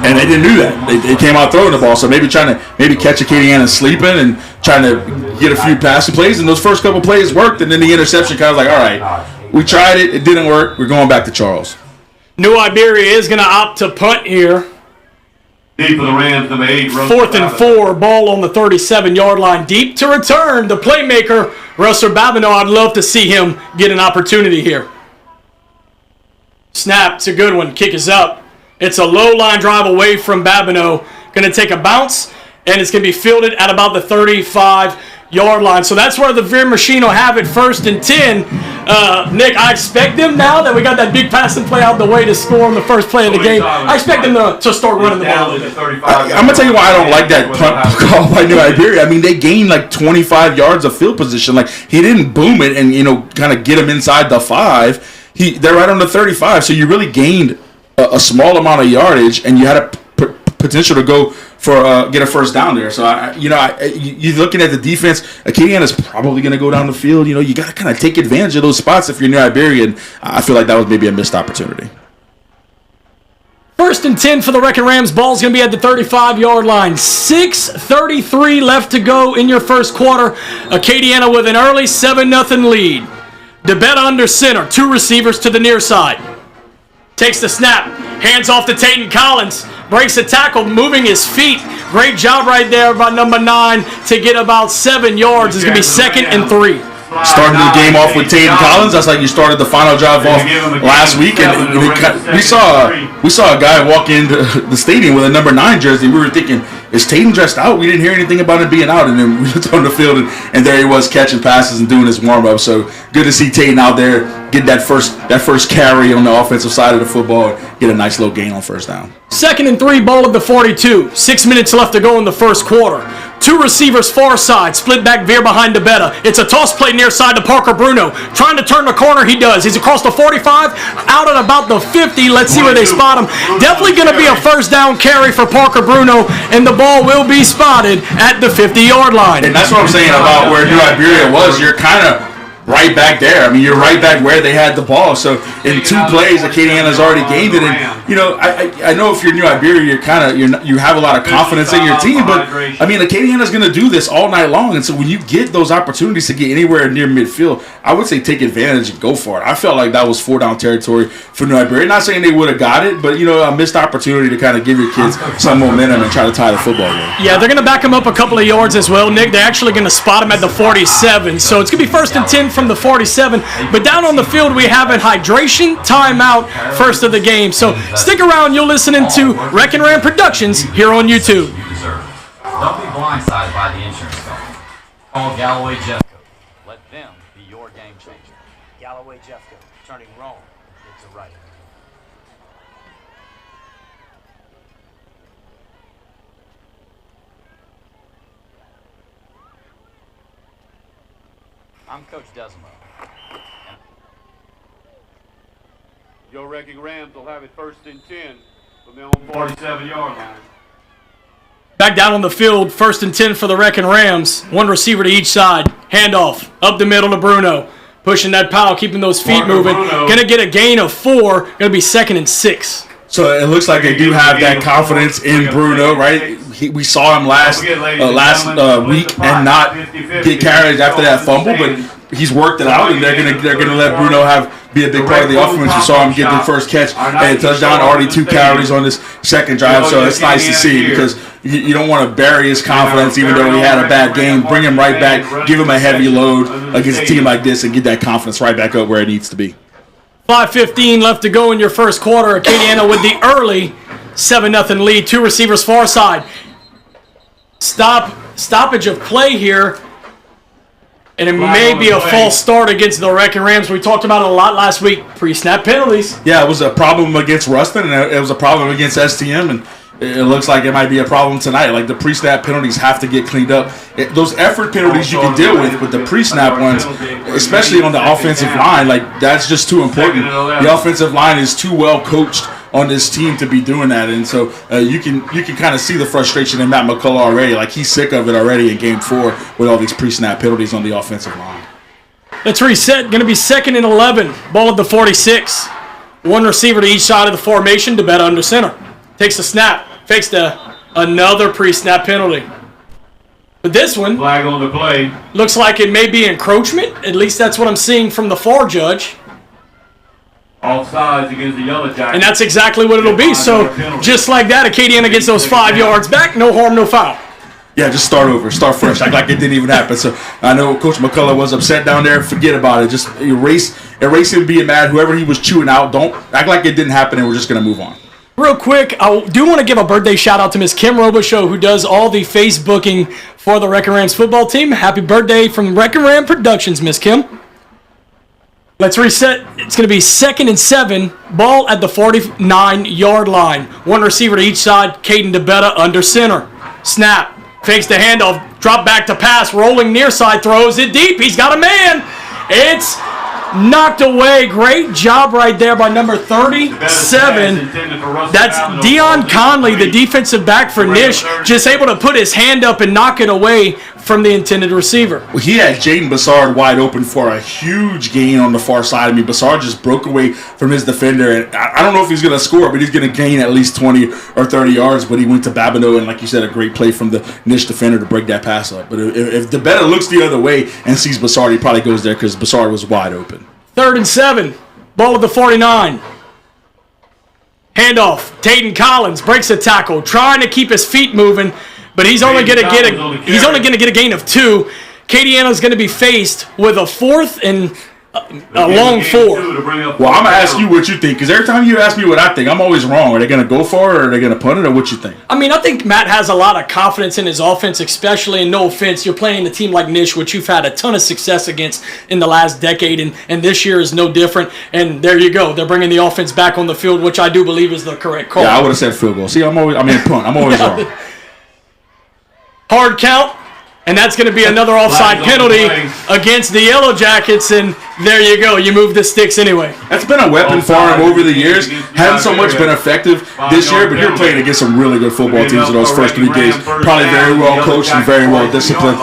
And they didn't do that. They came out throwing the ball. So maybe trying to catch Acadiana sleeping and trying to get a few passing plays. And those first couple plays worked. And then the interception kind of like, all right, we tried it. It didn't work. We're going back to Charles. New Iberia is going to opt to punt here. Deep for the Rams, number 8. 4th and 4, ball on the 37-yard line. Deep to return, the playmaker, Russell Babineau. I'd love to see him get an opportunity here. Snap, it's a good one. Kick is up. It's a low line drive away from Babineau. Going to take a bounce, and it's going to be fielded at about the 35-yard line. So that's where the Veer Machine will have it 1st and 10. Nick, I expect them now that we got that big passing play out the way to score on the first play of the game. I expect them to start running the ball. I'm going to tell you why I don't like that punt call by New Iberia. I mean, they gained like 25 yards of field position. Like, he didn't boom it and, kind of get him inside the 5. They're right on the 35, so you really gained a small amount of yardage, and you had a potential to go for get a first down there. So you're looking at the defense. Acadiana's probably going to go down the field. You got to kind of take advantage of those spots if you're New Iberia. And I feel like that was maybe a missed opportunity. 1st and 10 for the Wreckin' Rams. Ball's going to be at the 35-yard line. 6:33 left to go in your first quarter. Acadiana with an early 7-0 lead. DeBetta under center. 2 receivers to the near side. Takes the snap. Hands off to Tayden Collins. Breaks the tackle, moving his feet. Great job right there by number 9 to get about 7 yards. It's going to be 2nd and 3. Starting the game off with Tayden Collins. That's like you started the final drive off last week. And we saw a guy walk into the stadium with a number 9 jersey. We were thinking, is Tayden dressed out? We didn't hear anything about him being out. And then we looked on the field, and there he was catching passes and doing his warm-up. So good to see Tayden out there get that first carry on the offensive side of the football and get a nice little gain on first down. 2nd and 3, ball at the 42. 6 minutes left to go in the first quarter. 2 receivers far side, split back Veer behind DeBetta. It's a toss play near side to Parker Bruno. Trying to turn the corner, he does. He's across the 45, out at about the 50. Let's see where they spot him. Definitely going to be a first down carry for Parker Bruno, and the ball will be spotted at the 50-yard line. And that's what I'm saying about where New Iberia was. You're kind of right back there. I mean, you're right back where they had the ball. So in 2 plays, Acadiana's already gained it. And I know if you're New Iberia, you have a lot of confidence in your team. But I mean, Acadiana's going to do this all night long. And so when you get those opportunities to get anywhere near midfield, I would say take advantage and go for it. I felt like that was 4-down territory for New Iberia. Not saying they would have got it, but a missed opportunity to kind of give your kids some momentum and try to tie the football game. Yeah, they're going to back him up a couple of yards as well, Nick. They're actually going to spot him at the 47. So it's going to be 1st and 10 from the 47. But down on the field, we have a hydration timeout first of the game. So stick around. You're listening to Wreckin' Ram Productions here on YouTube. You deserve. Don't be blindsided by the insurance company. Call Galloway Jeffco. Let them be your game changer. Galloway Jeffco, turning wrong into right. I'm Coach Desmo. Your Wrecking Rams will have it 1st and 10 from their own 47-yard line. Back down on the field, 1st and 10 for the Wreckin' Rams. 1 receiver to each side. Handoff up the middle to Bruno. Pushing that pile, keeping those feet moving. Going to get a gain of 4. Going to be 2nd and 6. So it looks like they do have that confidence in Bruno, right? We saw him last week and not get carried after that fumble, but he's worked it out, and they're gonna let Bruno be a big part of the offense. We saw him get the first catch and a touchdown, already 2 carries on this second drive, so it's nice to see because you don't want to bury his confidence even though he had a bad game. Bring him right back, give him a heavy load against a team like this, and get that confidence right back up where it needs to be. 5:15 left to go in your first quarter. Acadiana with the early 7-0 lead. 2 receivers far side. Stoppage of play here. And it may be a false start against the Wreckin' Rams. We talked about it a lot last week. Pre-snap penalties. Yeah, it was a problem against Ruston, and it was a problem against STM, and it looks like it might be a problem tonight. Like, the pre-snap penalties have to get cleaned up. Those effort penalties you can deal with, but the pre-snap ones, especially on the offensive line, like, that's just too important. The offensive line is too well coached on this team to be doing that, and so you can kind of see the frustration in Matt McCullough already. Like, he's sick of it already in Game 4 with all these pre-snap penalties on the offensive line. Let's reset. Going to be 2nd and 11. Ball at the 46. 1 receiver to each side of the formation. DeBetta under center. Takes the snap. Fakes another pre-snap penalty. But this one Flag on the play. looks like it may be encroachment. At least that's what I'm seeing from the far judge. All sides against the Yellow Jackets. And that's exactly what it'll be. So just like that, Acadiana gets those 5 yards back. No harm, no foul. Yeah, just start over. Start fresh. Act like it didn't even happen. So I know Coach McCullough was upset down there. Forget about it. Just erase him being mad. Whoever he was chewing out, don't act like it didn't happen, and we're just going to move on. Real quick, I do want to give a birthday shout out to Miss Kim Robichaux, who does all the Facebooking for the Wreckin' Rams football team. Happy birthday from Wreckin' Ram Productions, Miss Kim. Let's reset. It's going to be 2nd and 7. Ball at the 49-yard line. 1 receiver to each side. Caden DeBetta under center. Snap. Fakes the handoff. Drop back to pass. Rolling near side. Throws it deep. He's got a man. It's knocked away. Great job right there by number 37. That's Dion Conley, the defensive back for Nish, just able to put his hand up and knock it away from the intended receiver. Well, he had Jaden Bassard wide open for a huge gain on the far side. I mean, Bassard just broke away from his defender, and I don't know if he's going to score, but he's going to gain at least 20 or 30 yards, but he went to Babineau, and like you said, a great play from the Nish defender to break that pass up. But if DeBetta looks the other way and sees Bassard, he probably goes there because Bassard was wide open. 3rd and 7. Ball at the 49. Handoff. Tayden Collins breaks a tackle, trying to keep his feet moving, but he's only going to get a gain of 2. Acadiana's going to be faced with a 4th and a long 4. Well, I'm going to ask you what you think, because every time you ask me what I think, I'm always wrong. Are they going to go for it, or are they going to punt it, or what you think? I mean, I think Matt has a lot of confidence in his offense, especially, and no offense, you're playing a team like Nish, which you've had a ton of success against in the last decade, and this year is no different. And there you go. They're bringing the offense back on the field, which I do believe is the correct call. Yeah, I would have said field goal. See, punt. I'm always wrong. Hard count. And that's going to be another offside penalty against the Yellow Jackets, and there you go. You move the sticks anyway. That's been a weapon for him over the years. Hasn't so much been effective this year, but you're playing against some really good football teams in those first 3 games. Probably very well coached and very well disciplined.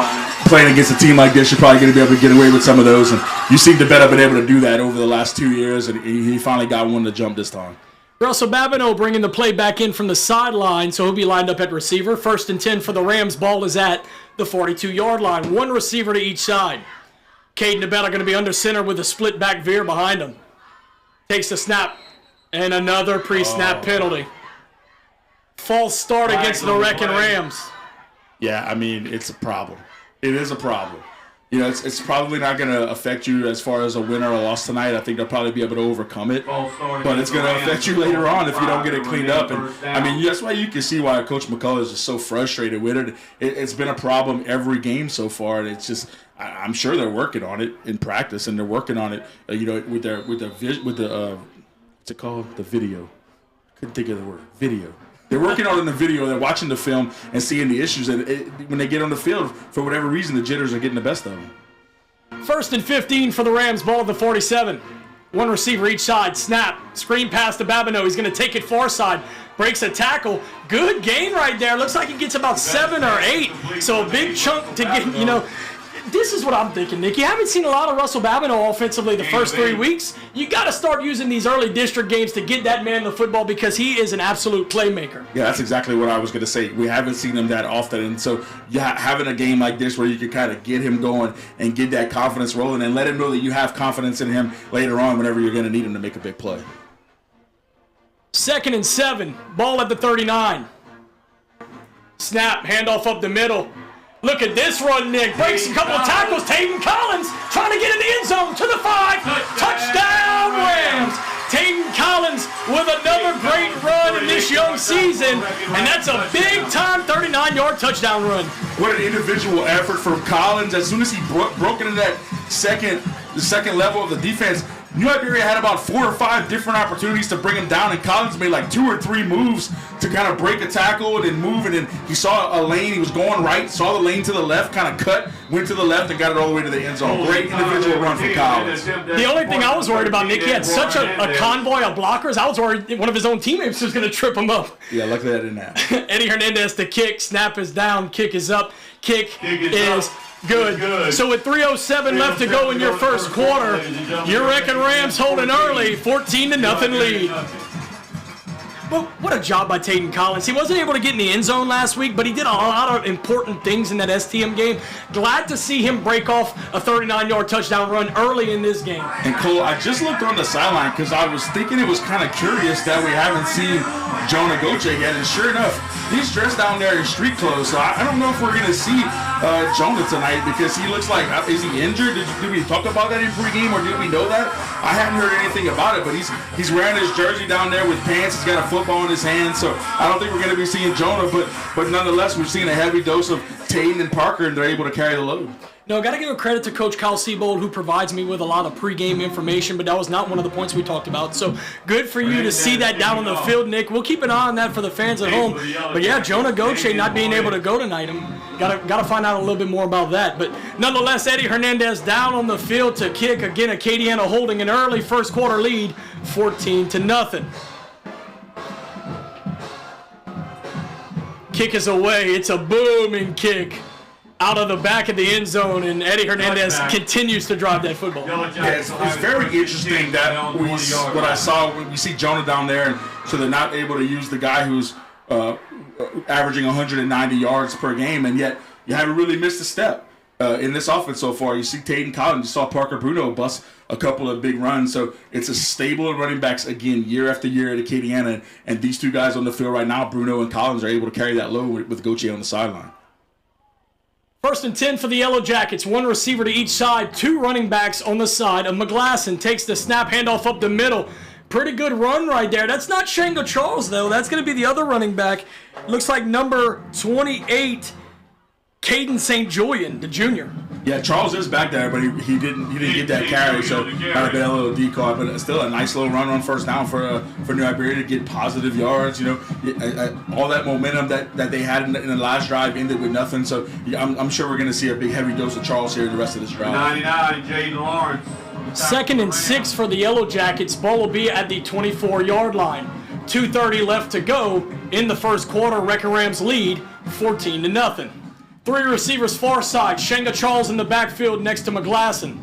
playing against a team like this, you're probably going to be able to get away with some of those. And you seem to have been able to do that over the last 2 years, and he finally got one to jump this time. Russell Babineau bringing the play back in from the sideline, so he'll be lined up at receiver. 1st and 10 for the Rams. Ball is at the 42-yard line. One receiver to each side. Caden DeBella going to be under center with a split back veer behind him. Takes the snap, and another pre-snap penalty. False start against the Wreckin Rams. Yeah, I mean, it's a problem. It is a problem. You know, it's probably not going to affect you as far as a win or a loss tonight. I think they'll probably be able to overcome it. But it's going to affect you later on if you don't get it cleaned up. And I mean, that's why you can see why Coach McCullough is just so frustrated with it. It's been a problem every game so far. And it's just, I'm sure they're working on it in practice, and they're working on it, you know, with the what's it called? The video. Couldn't think of the word. Video. They're working on it in the video. They're watching the film and seeing the issues. And when they get on the field, for whatever reason, the jitters are getting the best of them. 1st and 15 for the Rams. Ball at the 47. One receiver each side. Snap. Screen pass to Babineau. He's going to take it far side. Breaks a tackle. Good gain right there. Looks like he gets about 7 or 8. So a big chunk to get, you know. This is what I'm thinking, Nick. You haven't seen a lot of Russell Babineau offensively the first 3 weeks. You got to start using these early district games to get that man the football because he is an absolute playmaker. Yeah, that's exactly what I was going to say. We haven't seen him that often, and so having a game like this where you can kind of get him going and get that confidence rolling and let him know that you have confidence in him later on whenever you're going to need him to make a big play. 2nd and 7. Ball at the 39. Snap. Handoff up the middle. Look at this run, Nick. Breaks a couple of tackles. Tayden Collins trying to get in the end zone to the 5. Touchdown, Rams. Tayden Collins with another great run in this young season. And that's a big-time 39-yard touchdown run. What an individual effort from Collins. As soon as he broke into that the second level of the defense, New Iberia had about 4 or 5 different opportunities to bring him down, and Collins made like 2 or 3 moves to kind of break a tackle and then move, and then he saw a lane. He was going right, saw the lane to the left, kind of cut, went to the left, and got it all the way to the end zone. Great individual run for Collins. The only thing I was worried about, Nick, he had such a convoy of blockers. I was worried one of his own teammates was going to trip him up. Yeah, luckily that didn't happen. Eddie Hernandez to kick. Snap is down. Kick is up. Kick is good. So with 3:07 left to go in your first quarter, your Wreckin Rams holding early, 14-0 lead. Well, what a job by Tayden Collins. He wasn't able to get in the end zone last week, but he did a lot of important things in that STM game. Glad to see him break off a 39-yard touchdown run early in this game. And Cole, I just looked on the sideline because I was thinking it was kind of curious that we haven't seen Jonah Goche yet, and sure enough, he's dressed down there in street clothes. So I don't know if we're going to see Jonah tonight because he looks like, is he injured? Did we talk about that in pregame, or did we know that? I haven't heard anything about it, but he's wearing his jersey down there with pants. He's got a football in his hand, so I don't think we're going to be seeing Jonah, but nonetheless, we've seen a heavy dose of Tayden and Parker, and they're able to carry the load. No, got to give a credit to Coach Kyle Seabold, who provides me with a lot of pregame information, but that was not one of the points we talked about. So good for you to see that down on the field, Nick. We'll keep an eye on that for the fans at home. But yeah, Jonah Goche not being able to go tonight. Got to find out a little bit more about that. But nonetheless, Eddie Hernandez down on the field to kick. Again, Acadiana holding an early first quarter lead, 14-0. Kick is away. It's a booming kick out of the back of the end zone, and Eddie Hernandez continues to drive that football. Yeah, it's very interesting that what I saw when we see Jonah down there, and so they're not able to use the guy who's averaging 190 yards per game, and yet you haven't really missed a step in this offense so far. You see Tayden Collins, you saw Parker Bruno bust a couple of big runs, so it's a stable of running backs again year after year at Acadiana, and these two guys on the field right now, Bruno and Collins, are able to carry that load with Goche on the sideline. 1st and 10 for the Yellow Jackets. One receiver to each side. 2 running backs on the side. McGlasson takes the snap, handoff up the middle. Pretty good run right there. That's not Shango Charles, though. That's going to be the other running back. Looks like number 28, Caden St. Julian, the junior. Yeah, Charles is back there, but he didn't get that carry, so might have been a little decoy, but still a nice little run on first down for New Iberia to get positive yards. You know, all that momentum that they had in the last drive ended with nothing. So I'm sure we're going to see a big heavy dose of Charles here in the rest of this drive. 99, Jaden Lawrence. 2nd and 6 for the Yellow Jackets. Ball will be at the 24-yard line. 2:30 left to go in the first quarter. Wreckin Rams lead 14-0. Three receivers far side. Shenga Charles in the backfield next to McGlasson.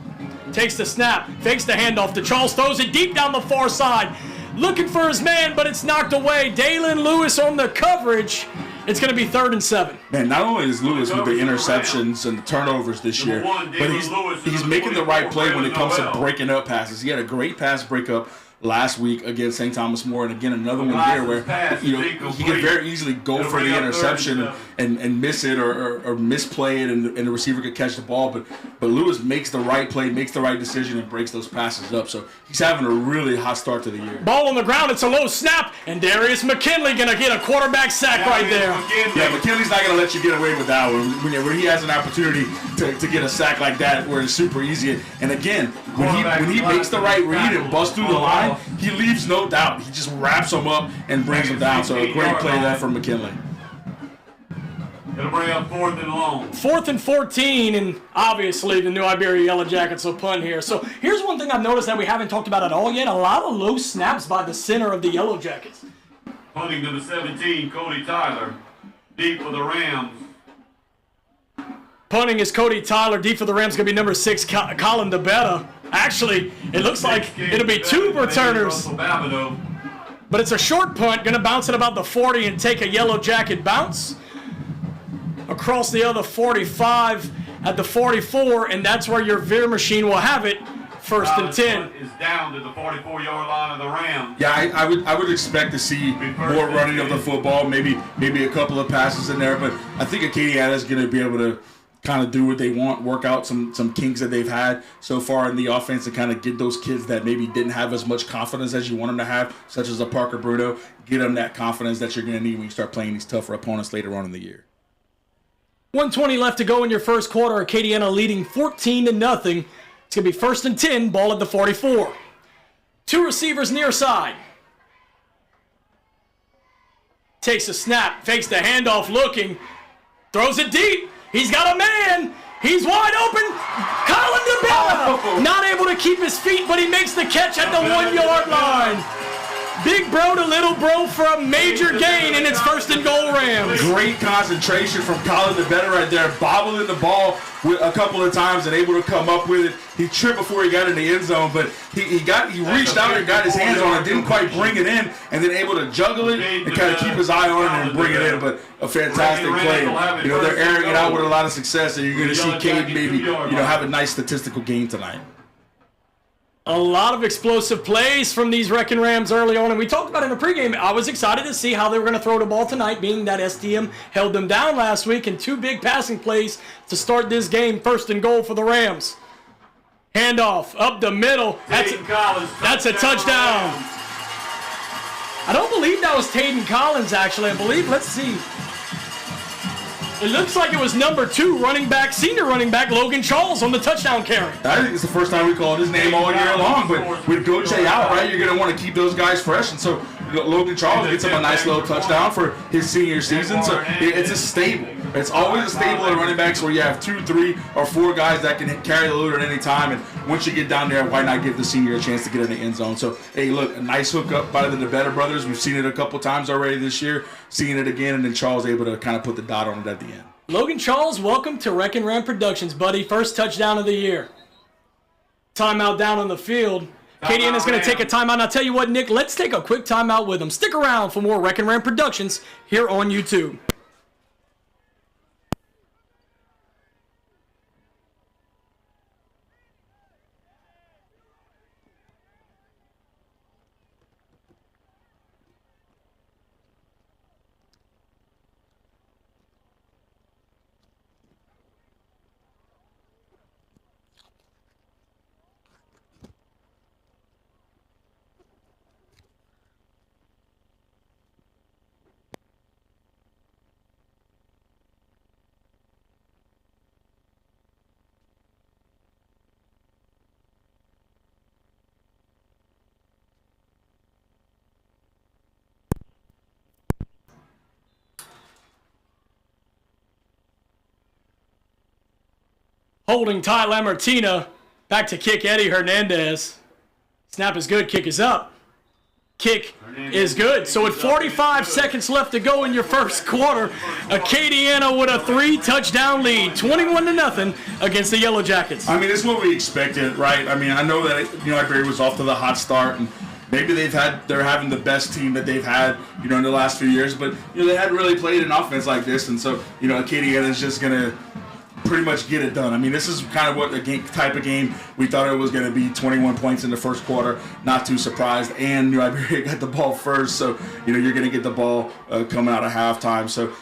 Takes the snap, fakes the handoff to Charles, throws it deep down the far side. Looking for his man, but it's knocked away. Dalen Lewis on the coverage. It's going to be 3rd and 7. Man, not only is Lewis with the interceptions and the turnovers this year, but he's making the right play when it comes to breaking up passes. He had a great pass breakup last week against St. Thomas More, and again another one here where he could very easily go for the interception and miss it or misplay it, and the receiver could catch the ball. But Lewis makes the right play, makes the right decision, and breaks those passes up. So he's having a really hot start to the year. Ball on the ground, it's a low snap, and Darius McKinley going to get a quarterback sack right there. Yeah, McKinley's not going to let you get away with that one. When he has an opportunity to get a sack like that where it's super easy. And again, when he makes the right read and busts through the line, he leaves no doubt. He just wraps him up and brings him down. So a great play there from McKinley. It'll bring up 4th and long. 4th and 14, and obviously the new Iberia Yellow Jackets will punt here. So here's one thing I've noticed that we haven't talked about at all yet. A lot of low snaps by the center of the Yellow Jackets. Punting to the 17, Cody Tyler. Deep for the Rams. Punting is Cody Tyler. Deep for the Rams going to be number 6, Colin DeBetta. Actually, it looks like it'll be 2 returners. But it's a short punt. Going to bounce at about the 40 and take a Yellow Jacket bounce. Across the other 45 at the 44, and that's where your veer machine will have it. 1st and 10. Is down to the 44-yard line of the Rams. Yeah, I would expect to see more running of the football, maybe a couple of passes in there, but I think Acadiana is going to be able to kind of do what they want, work out some kinks that they've had so far in the offense, and kind of get those kids that maybe didn't have as much confidence as you want them to have, such as a Parker Bruno, get them that confidence that you're going to need when you start playing these tougher opponents later on in the year. 1:20 left to go in your first quarter. Acadiana leading 14-0. It's going to be 1st and 10, ball at the 44. 2 receivers near side. Takes a snap, fakes the handoff, looking, throws it deep. He's got a man. He's wide open. Colin DeBella not able to keep his feet, but he makes the catch at the 1-yard line. Big bro to little bro for a major gain, and it's 1st and goal Rams. Great concentration from Colin DeBetta right there, bobbling the ball a couple of times and able to come up with it. He tripped before he got in the end zone, but he reached out and got his hands on it, didn't quite bring it in, and then able to juggle it and kind of keep his eye on it and bring it in. But a fantastic play. They're airing it out with a lot of success, and you're going to see Cade maybe have a nice statistical game tonight. A lot of explosive plays from these Wreckin' Rams early on, and we talked about it in the pregame. I was excited to see how they were going to throw the ball tonight, being that STM held them down last week, and 2 big passing plays to start this game. 1st and goal for the Rams. Handoff up the middle. That's a touchdown. I don't believe that was Tayden Collins, actually. I believe, let's see. It looks like it was number 2 running back, senior running back, Logan Charles on the touchdown carry. I think it's the first time we called his name all year long, but with Goche out, right, you're going to want to keep those guys fresh, and so Logan Charles gets him a nice little touchdown for his senior season, so it's a stable. It's always a stable of running backs where you have 2, 3, or 4 guys that can carry the load at any time, and once you get down there, why not give the senior a chance to get in the end zone? So, hey, look, a nice hookup by the DeBetta brothers. We've seen it a couple times already this year, seeing it again, and then Charles able to kind of put the dot on it at the end. Logan Charles, welcome to Wreckin' Ram Productions, buddy. First touchdown of the year. Timeout down on the field. Acadiana is going to take a timeout. And I'll tell you what, Nick, let's take a quick timeout with them. Stick around for more Wreckin' Ram Productions here on YouTube. Holding Ty Lamartina. Back to kick Eddie Hernandez. Snap is good. Kick is up. kick is good. So with 45 seconds left to go in your first quarter, Acadiana with a 3-touchdown lead, 21-0 against the Yellow Jackets. I mean, it's what we expected, right? I mean, I know that Iberia was off to the hot start, and maybe they're having the best team that they've had, in the last few years, but they hadn't really played an offense like this, and so Acadiana is just gonna pretty much get it done. I mean, this is kind of what type of game we thought it was going to be. 21 points in the first quarter, not too surprised. And New Iberia got the ball first, so you're going to get the ball coming out of halftime. So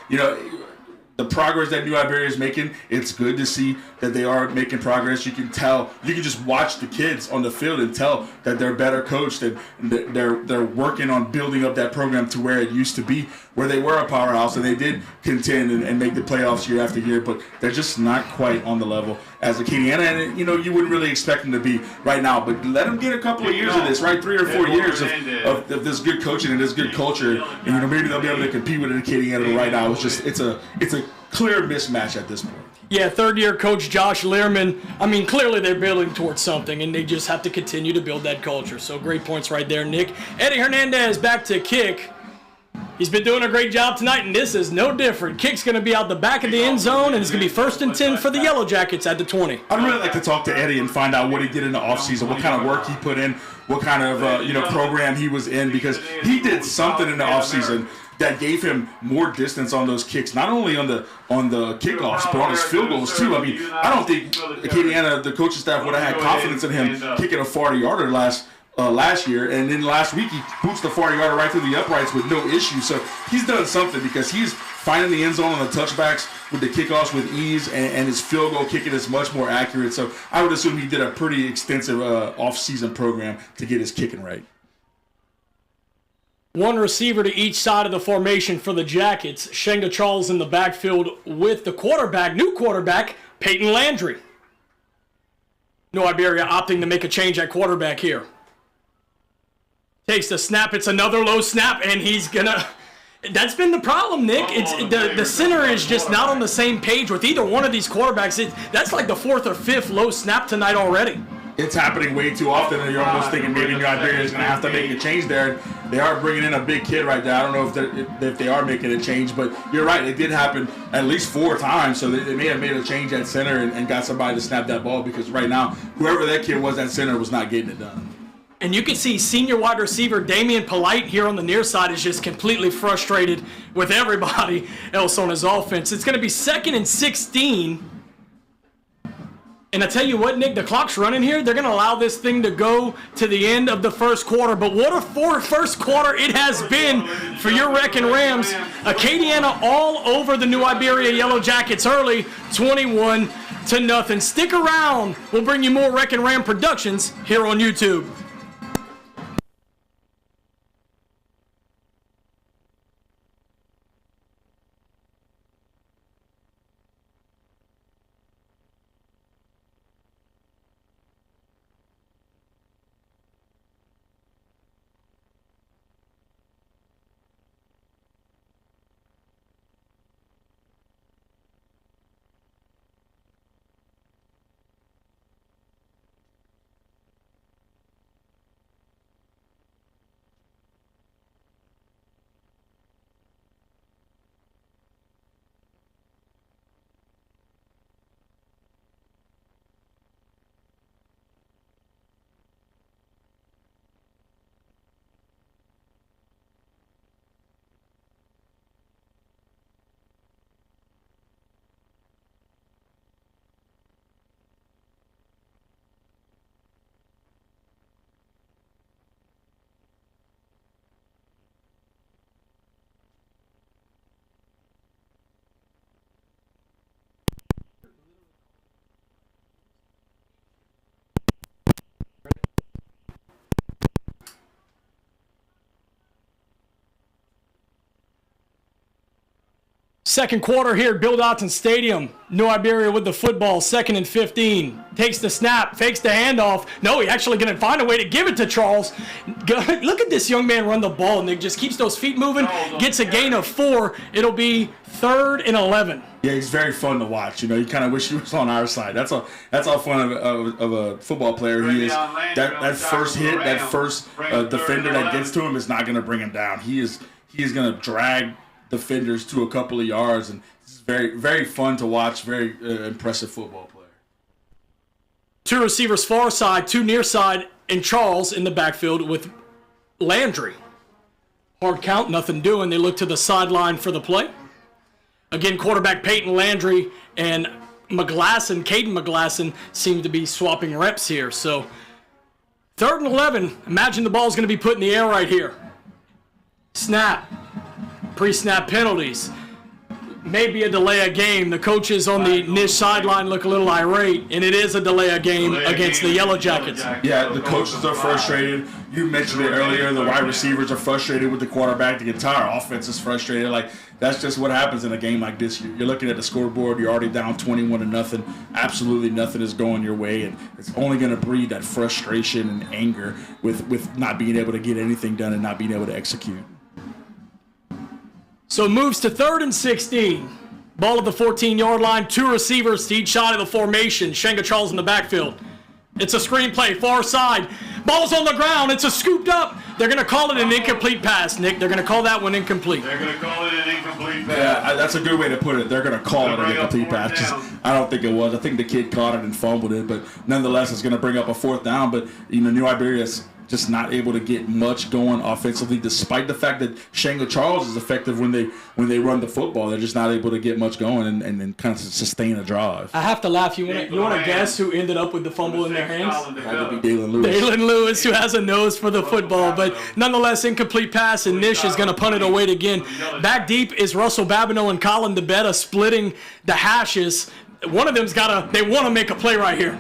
the progress that New Iberia is making, it's good to see that they are making progress. You can tell, you can just watch the kids on the field and tell that they're better coached and they're working on building up that program to where it used to be, where they were a powerhouse and they did contend and make the playoffs year after year, but they're just not quite on the level as Acadiana, and you wouldn't really expect them to be right now, but let them get a couple of years of this, right? 3 or 4 years of this good coaching and this good culture, and maybe they'll be able to compete with Acadiana. But right now it's a clear mismatch at this point. Yeah, third-year coach Josh Learman. I mean, clearly they're building towards something, and they just have to continue to build that culture. So great points right there, Nick. Eddie Hernandez back to kick. He's been doing a great job tonight, and this is no different. Kick's going to be out the back of the end zone, and it's going to be 1st and 10 for the Yellow Jackets at the 20. I'd really like to talk to Eddie and find out what he did in the offseason, what kind of work he put in, what kind of program he was in, because he did something in the offseason that gave him more distance on those kicks, not only on the kickoffs, but on his field goals too. I mean, I don't think Acadiana, the coaching staff, would have had confidence in him kicking a 40-yarder last year, and then last week he boots the 40-yarder right through the uprights with no issue. So he's done something because he's finding the end zone on the touchbacks with the kickoffs with ease, and his field goal kicking is much more accurate. So I would assume he did a pretty extensive off-season program to get his kicking right. One receiver to each side of the formation for the Jackets. Shenga Charles in the backfield with the new quarterback, Peyton Landry. New Iberia opting to make a change at quarterback here. Takes the snap, it's another low snap, and he's gonna... That's been the problem, Nick. It's the center is just not on the same page with either one of these quarterbacks. That's like the 4th or 5th low snap tonight already. It's happening way too often, and you're almost thinking maybe New Iberia is going to have to make a change there. They are bringing in a big kid right there. I don't know if they are making a change, but you're right. It did happen at least 4 times, so they may have made a change at center and got somebody to snap that ball, because right now, whoever that kid was at center was not getting it done. And you can see senior wide receiver Damian Polite here on the near side is just completely frustrated with everybody else on his offense. It's going to be 2nd and 16. And I tell you what, Nick, the clock's running here. They're going to allow this thing to go to the end of the first quarter. But what a first quarter it has been for your Wreckin' Rams. Acadiana all over the New Iberia Yellow Jackets early, 21-0. Stick around. We'll bring you more Wreckin' Ram productions here on YouTube. Second quarter here at Bill Dotson Stadium. New Iberia with the football, 2nd and 15. Takes the snap, fakes the handoff. No, he actually going to find a way to give it to Charles. Look at this young man run the ball, Nick. Just keeps those feet moving, gets a gain of 4. It'll be 3rd and 11. Yeah, he's very fun to watch. You know, you kind of wish he was on our side. That's how fun of a football player he is. That first hit, that first defender that gets to him is not going to bring him down. He is going to drag defenders to a couple of yards, and it's very, very fun to watch. Very impressive football player. 2 receivers far side, 2 near side, and Charles in the backfield with Landry. Hard count, nothing doing. They look to the sideline for the play. Again, quarterback Peyton Landry and Caden McGlasson seem to be swapping reps here. So 3rd and 11. Imagine the ball's going to be put in the air right here. Snap. Pre-snap penalties. Maybe a delay of game. The coaches on the Nish sideline look a little irate, and it is a delay of game against the Yellow Jackets. Yeah, the coaches are frustrated. You mentioned it earlier. The wide receivers are frustrated with the quarterback. The entire offense is frustrated. Like, that's just what happens in a game like this. You're looking at the scoreboard. You're already down 21-0. Absolutely nothing is going your way, and it's only going to breed that frustration and anger with not being able to get anything done and not being able to execute. So it moves to 3rd and 16. Ball at the 14-yard line. 2 receivers to each side of the formation. Shenga Charles in the backfield. It's a screen play, far side. Ball's on the ground. It's a scooped up. They're going to call it an incomplete pass, Nick. They're going to call that one incomplete. They're going to call it an incomplete pass. Yeah, that's a good way to put it. They're going to call it an incomplete pass. I don't think it was. I think the kid caught it and fumbled it, but nonetheless, it's going to bring up a 4th down. But, New Iberia's just not able to get much going offensively, despite the fact that Shenga Charles is effective when they run the football. They're just not able to get much going and kind of sustain a drive. I have to laugh. You want to guess who ended up with the fumble in their hands? Had to be Dalen Lewis. Dalen Lewis, who has a nose for the football, but nonetheless, incomplete pass, and Nish is going to punt it away again. Back deep is Russell Babineau and Colin DeBetta splitting the hashes. One of them's they want to make a play right here.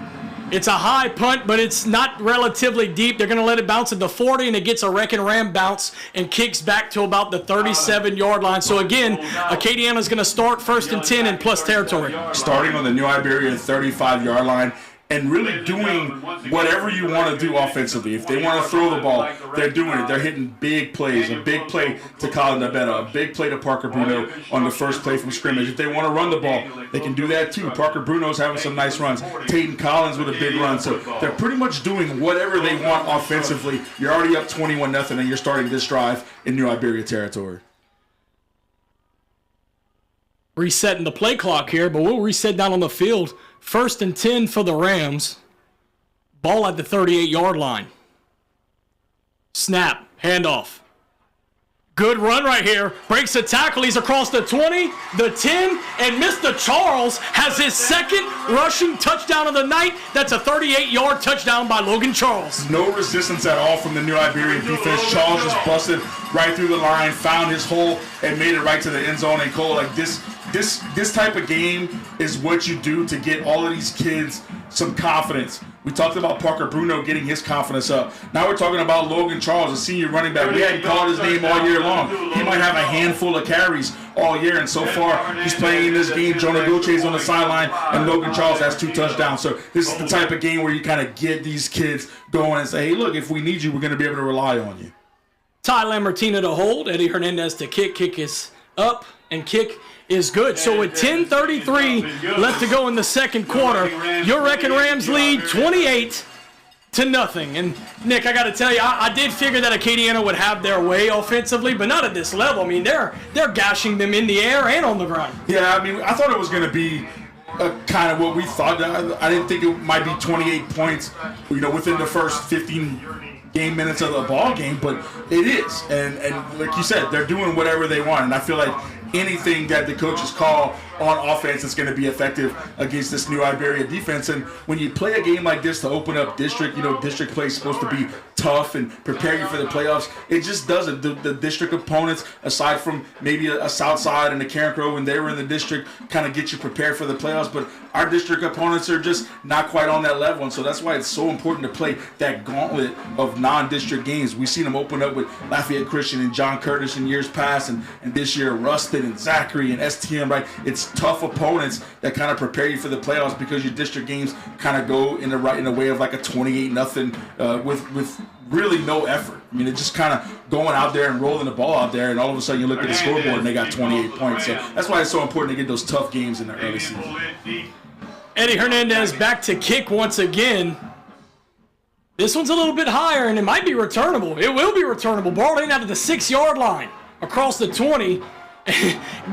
It's a high punt, but it's not relatively deep. They're going to let it bounce at the 40, and it gets a Wreckin Ram bounce and kicks back to about the 37-yard line. So, again, Acadiana's going to start 1st and 10 in plus territory. Starting on the New Iberia 35-yard line and really doing whatever you want to do offensively. If they want to throw the ball, they're doing it. They're hitting big plays. A big play to Colin DeBetta, a big play to Parker Bruno on the first play from scrimmage. If they want to run the ball, they can do that too. Parker Bruno's having some nice runs. Tayton Collins with a big run. So they're pretty much doing whatever they want offensively. You're already up 21-0, and you're starting this drive in New Iberia territory. Resetting the play clock here, but we'll reset down on the field. 1st and 10 for the Rams. Ball at the 38-yard line. Snap, handoff. Good run right here. Breaks the tackle. He's across the 20, the 10, and Mr. Charles has his 2nd rushing touchdown of the night. That's a 38-yard touchdown by Logan Charles. No resistance at all from the New Iberia defense. Charles just busted right through the line, found his hole, and made it right to the end zone. And Cole, like this type of game is what you do to get all of these kids some confidence. We talked about Parker Bruno getting his confidence up. Now we're talking about Logan Charles, a senior running back. We hadn't called his name all year long. He might have a handful of carries all year, and so far he's playing in this game. Jonah Goche's on the sideline, and Logan Charles has 2 touchdowns. So this is the type of game where you kind of get these kids going and say, hey, look, if we need you, we're going to be able to rely on you. Ty Lambertina to hold. Eddie Hernandez to kick. Kick is up, and kick is good. So with 10:33 left to go in the second quarter, your Wreckin Rams lead 28-0. And Nick, I got to tell you, I did figure that Acadiana would have their way offensively, but not at this level. I mean, they're gashing them in the air and on the ground. Yeah, I mean, I thought it was going to be kind of what we thought. I didn't think it might be 28 points, within the first 15 game minutes of the ball game, but it is. And like you said, they're doing whatever they want, and I feel like anything that the coaches call on offense that's going to be effective against this new Iberia defense. And when you play a game like this to open up district, district play is supposed to be tough and prepare you for the playoffs. It just doesn't. The district opponents, aside from maybe a Southside and a Karen Crow when they were in the district, kind of get you prepared for the playoffs. But our district opponents are just not quite on that level. And so that's why it's so important to play that gauntlet of non-district games. We've seen them open up with Lafayette Christian and John Curtis in years past, and this year Ruston and Zachary and STM, right? It's tough opponents that kind of prepare you for the playoffs because your district games kind of go in the way of like a 28-0 with really no effort. I mean, it's just kind of going out there and rolling the ball out there, and all of a sudden you look at the scoreboard and they got 28 points. So that's why it's so important to get those tough games in the early season. Eddie Hernandez back to kick once again. This one's a little bit higher, and it might be returnable. It will be returnable. Ball in out of the 6-yard line across the 20.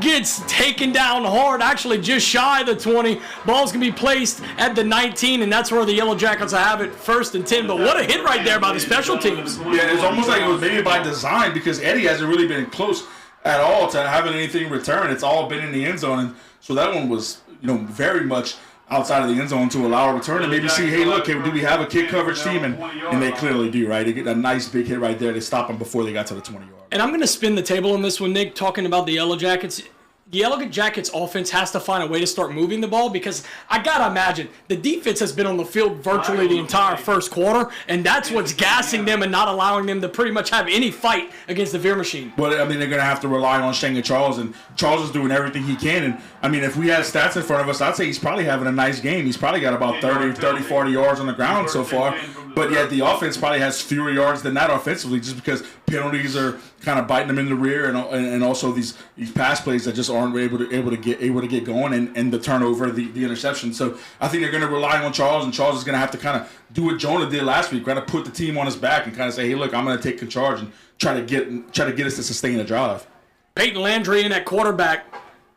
Gets taken down hard, actually just shy of the 20. Ball's going to be placed at the 19, and that's where the Yellow Jackets will have it, 1st and 10. But what a hit right there by the special teams. Yeah, it's almost like it was maybe by design because Eddie hasn't really been close at all to having anything return. It's all been in the end zone, and so that one was, very much outside of the end zone to allow a return and maybe see, hey, look, do we have a kick coverage team? And they clearly do, right? They get a nice big hit right there. They stop them before they got to the 20-yard. And I'm going to spin the table on this one, Nick, talking about the Yellow Jackets. The Yellow Jackets offense has to find a way to start moving the ball because I got to imagine the defense has been on the field virtually the entire first quarter, and that's what's gassing them and not allowing them to pretty much have any fight against the Veer machine. But, they're going to have to rely on Shenga Charles, and Charles is doing everything he can. And, if we had stats in front of us, I'd say he's probably having a nice game. He's probably got about 30, 40 yards on the ground so far. But yet the offense probably has fewer yards than that offensively just because penalties are kind of biting them in the rear and also these pass plays that just aren't able to get going and the turnover, the interception. So I think they're going to rely on Charles, and Charles is going to have to kind of do what Jonah did last week, kind of put the team on his back and kind of say, hey, look, I'm going to take charge and try to get us to sustain a drive. Peyton Landry in at quarterback.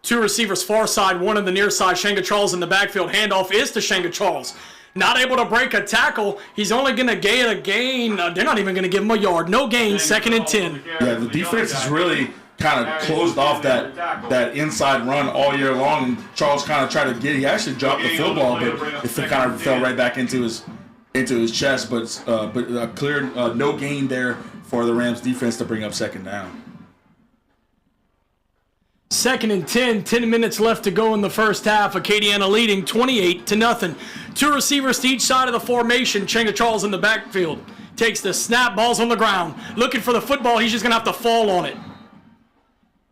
2 receivers far side, 1 in the near side. Shenga Charles in the backfield. Handoff is to Shenga Charles. Not able to break a tackle. He's only going to gain a gain. They're not even going to give him a yard. No gain, 2nd and 10. Yeah, the defense has really kind of closed off that inside run all year long. And Charles kind of tried to he actually dropped the football, but it kind of fell right back into his chest. But a clear no gain there for the Rams defense to bring up 2nd down. 2nd and 10, 10 minutes left to go in the first half. Acadiana leading 28-0. 2 receivers to each side of the formation. Shenga Charles in the backfield. Takes the snap, ball's on the ground. Looking for the football, he's just going to have to fall on it.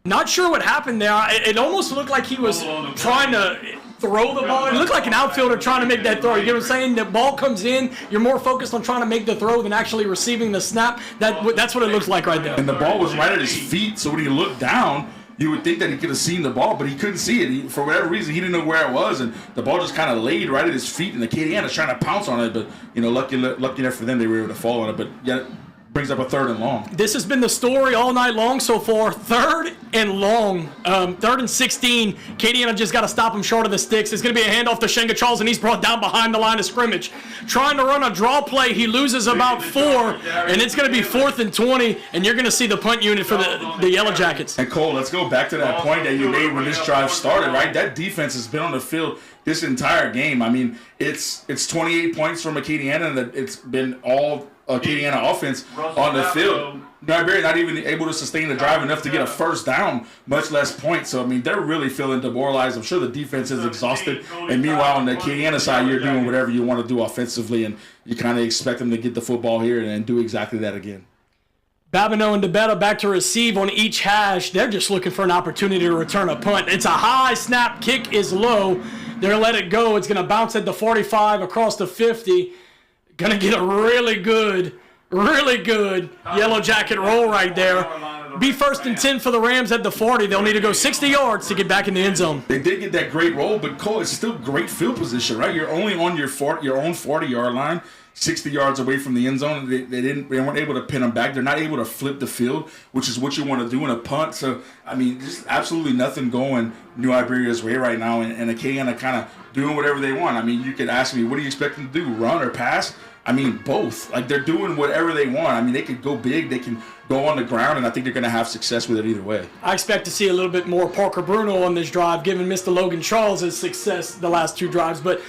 Not sure what happened there. It almost looked like he was trying to throw the ball. It looked like an outfielder trying to make that throw. You get what I'm saying? The ball comes in, you're more focused on trying to make the throw than actually receiving the snap. That's what it looks like right there. And the ball was right at his feet, so when he looked down, you would think that he could have seen the ball, but he couldn't see it. For whatever reason, he didn't know where it was, and the ball just kind of laid right at his feet, and the Acadiana's trying to pounce on it, but, lucky enough for them, they were able to fall on it. But yet, brings up a 3rd and long. This has been the story all night long so far. 3rd and long. 3rd and 16. Acadiana just got to stop him short of the sticks. It's going to be a handoff to Shenga Charles, and he's brought down behind the line of scrimmage. Trying to run a draw play. He loses about 4, and it's going to be 4th and 20, and you're going to see the punt unit for the Yellow Jackets. And Cole, let's go back to that point that you made when this drive started, right? That defense has been on the field this entire game. It's 28 points from Acadiana, and it's been all Acadiana offense on the field. Iberia not even able to sustain the drive enough to get a 1st down, much less points. So, they're really feeling demoralized. I'm sure the defense is exhausted. And meanwhile, on the Acadiana side, you're doing whatever you want to do offensively, and you kind of expect them to get the football here and do exactly that again. Babineau and DeBetta back to receive on each hash. They're just looking for an opportunity to return a punt. It's a high snap. Kick is low. They're going to let it go. It's going to bounce at the 45 across the 50. Going to get a really good Yellow Jacket roll right there. Be 1st and 10 for the Rams at the 40. They'll need to go 60 yards to get back in the end zone. They did get that great roll, but Cole, it's still great field position, right? You're only on your own 40-yard line, 60 yards away from the end zone. They weren't able to pin them back. They're not able to flip the field, which is what you want to do in a punt. So, just absolutely nothing going New Iberia's way right now, and Acadiana kind of doing whatever they want. You could ask me, what do you expect them to do, run or pass? I mean, both. Like, they're doing whatever they want. I mean, they could go big, they can go on the ground, and I think they're going to have success with it either way. I expect to see a little bit more Parker Bruno on this drive, given Mr. Logan Charles' success the last 2 drives. But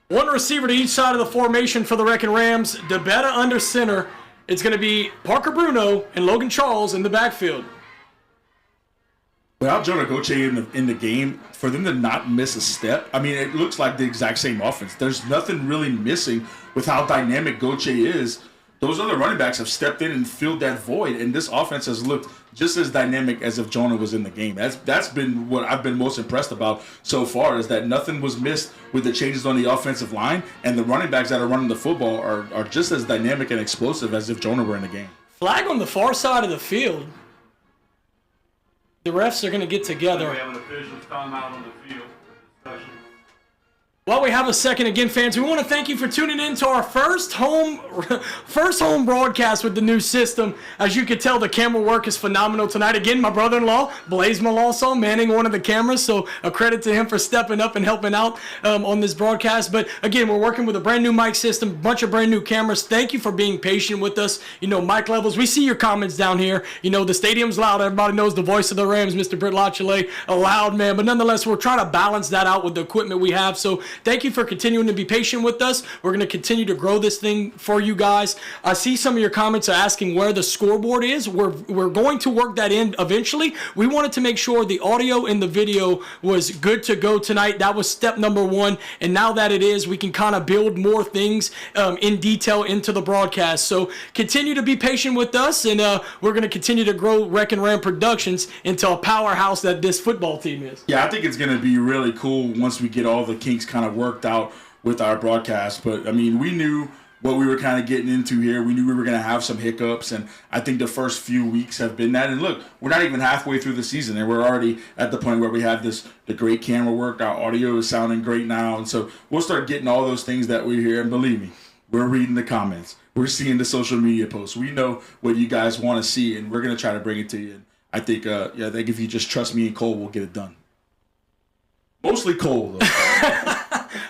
one receiver to each side of the formation for the Wreckin' Rams. DeBetta under center. It's going to be Parker Bruno and Logan Charles in the backfield. Without Jonah Goche in the game, for them to not miss a step, I mean, it looks like the exact same offense. There's nothing really missing with how dynamic Goche is. Those other running backs have stepped in and filled that void, and this offense has looked just as dynamic as if Jonah was in the game. That's been what I've been most impressed about so far, is that nothing was missed with the changes on the offensive line, and the running backs that are running the football are just as dynamic and explosive as if Jonah were in the game. Flag on the far side of the field. The refs are going to get together. We have an official's timeout on the field discussion. While we have a second again, fans, we want to thank you for tuning in to our first home broadcast with the new system. As you can tell, the camera work is phenomenal tonight. Again, my brother-in-law, Blaze Malonzo, manning one of the cameras, so a credit to him for stepping up and helping out on this broadcast. But again, we're working with a brand new mic system, a bunch of brand new cameras. Thank you for being patient with us. You know, mic levels, we see your comments down here. You know, the stadium's loud. Everybody knows the voice of the Rams, Mr. Britt Lachele, a loud man. But nonetheless, we're trying to balance that out with the equipment we have. So thank you for continuing to be patient with us. We're going to continue to grow this thing for you guys. I see some of your comments are asking where the scoreboard is. We're going to work that in eventually. We wanted to make sure the audio and the video was good to go tonight. That was step number 1. And now that it is, we can kind of build more things in detail into the broadcast. So continue to be patient with us, and we're going to continue to grow Wreckin' Ram Productions into a powerhouse that this football team is. Yeah, I think it's going to be really cool once we get all the kinks kind of worked out with our broadcast. But I mean, we knew what we were kind of getting into here. We knew we were going to have some hiccups, and I think the first few weeks have been that. And look, we're not even halfway through the season, and we're already at the point where we have the great camera work. Our audio is sounding great now, and so we'll start getting all those things that we hear. And believe me, we're reading the comments, we're seeing the social media posts. We know what you guys want to see, and we're going to try to bring it to you. And I think, I think if you just trust me and Cole, we'll get it done. Mostly Cole, though.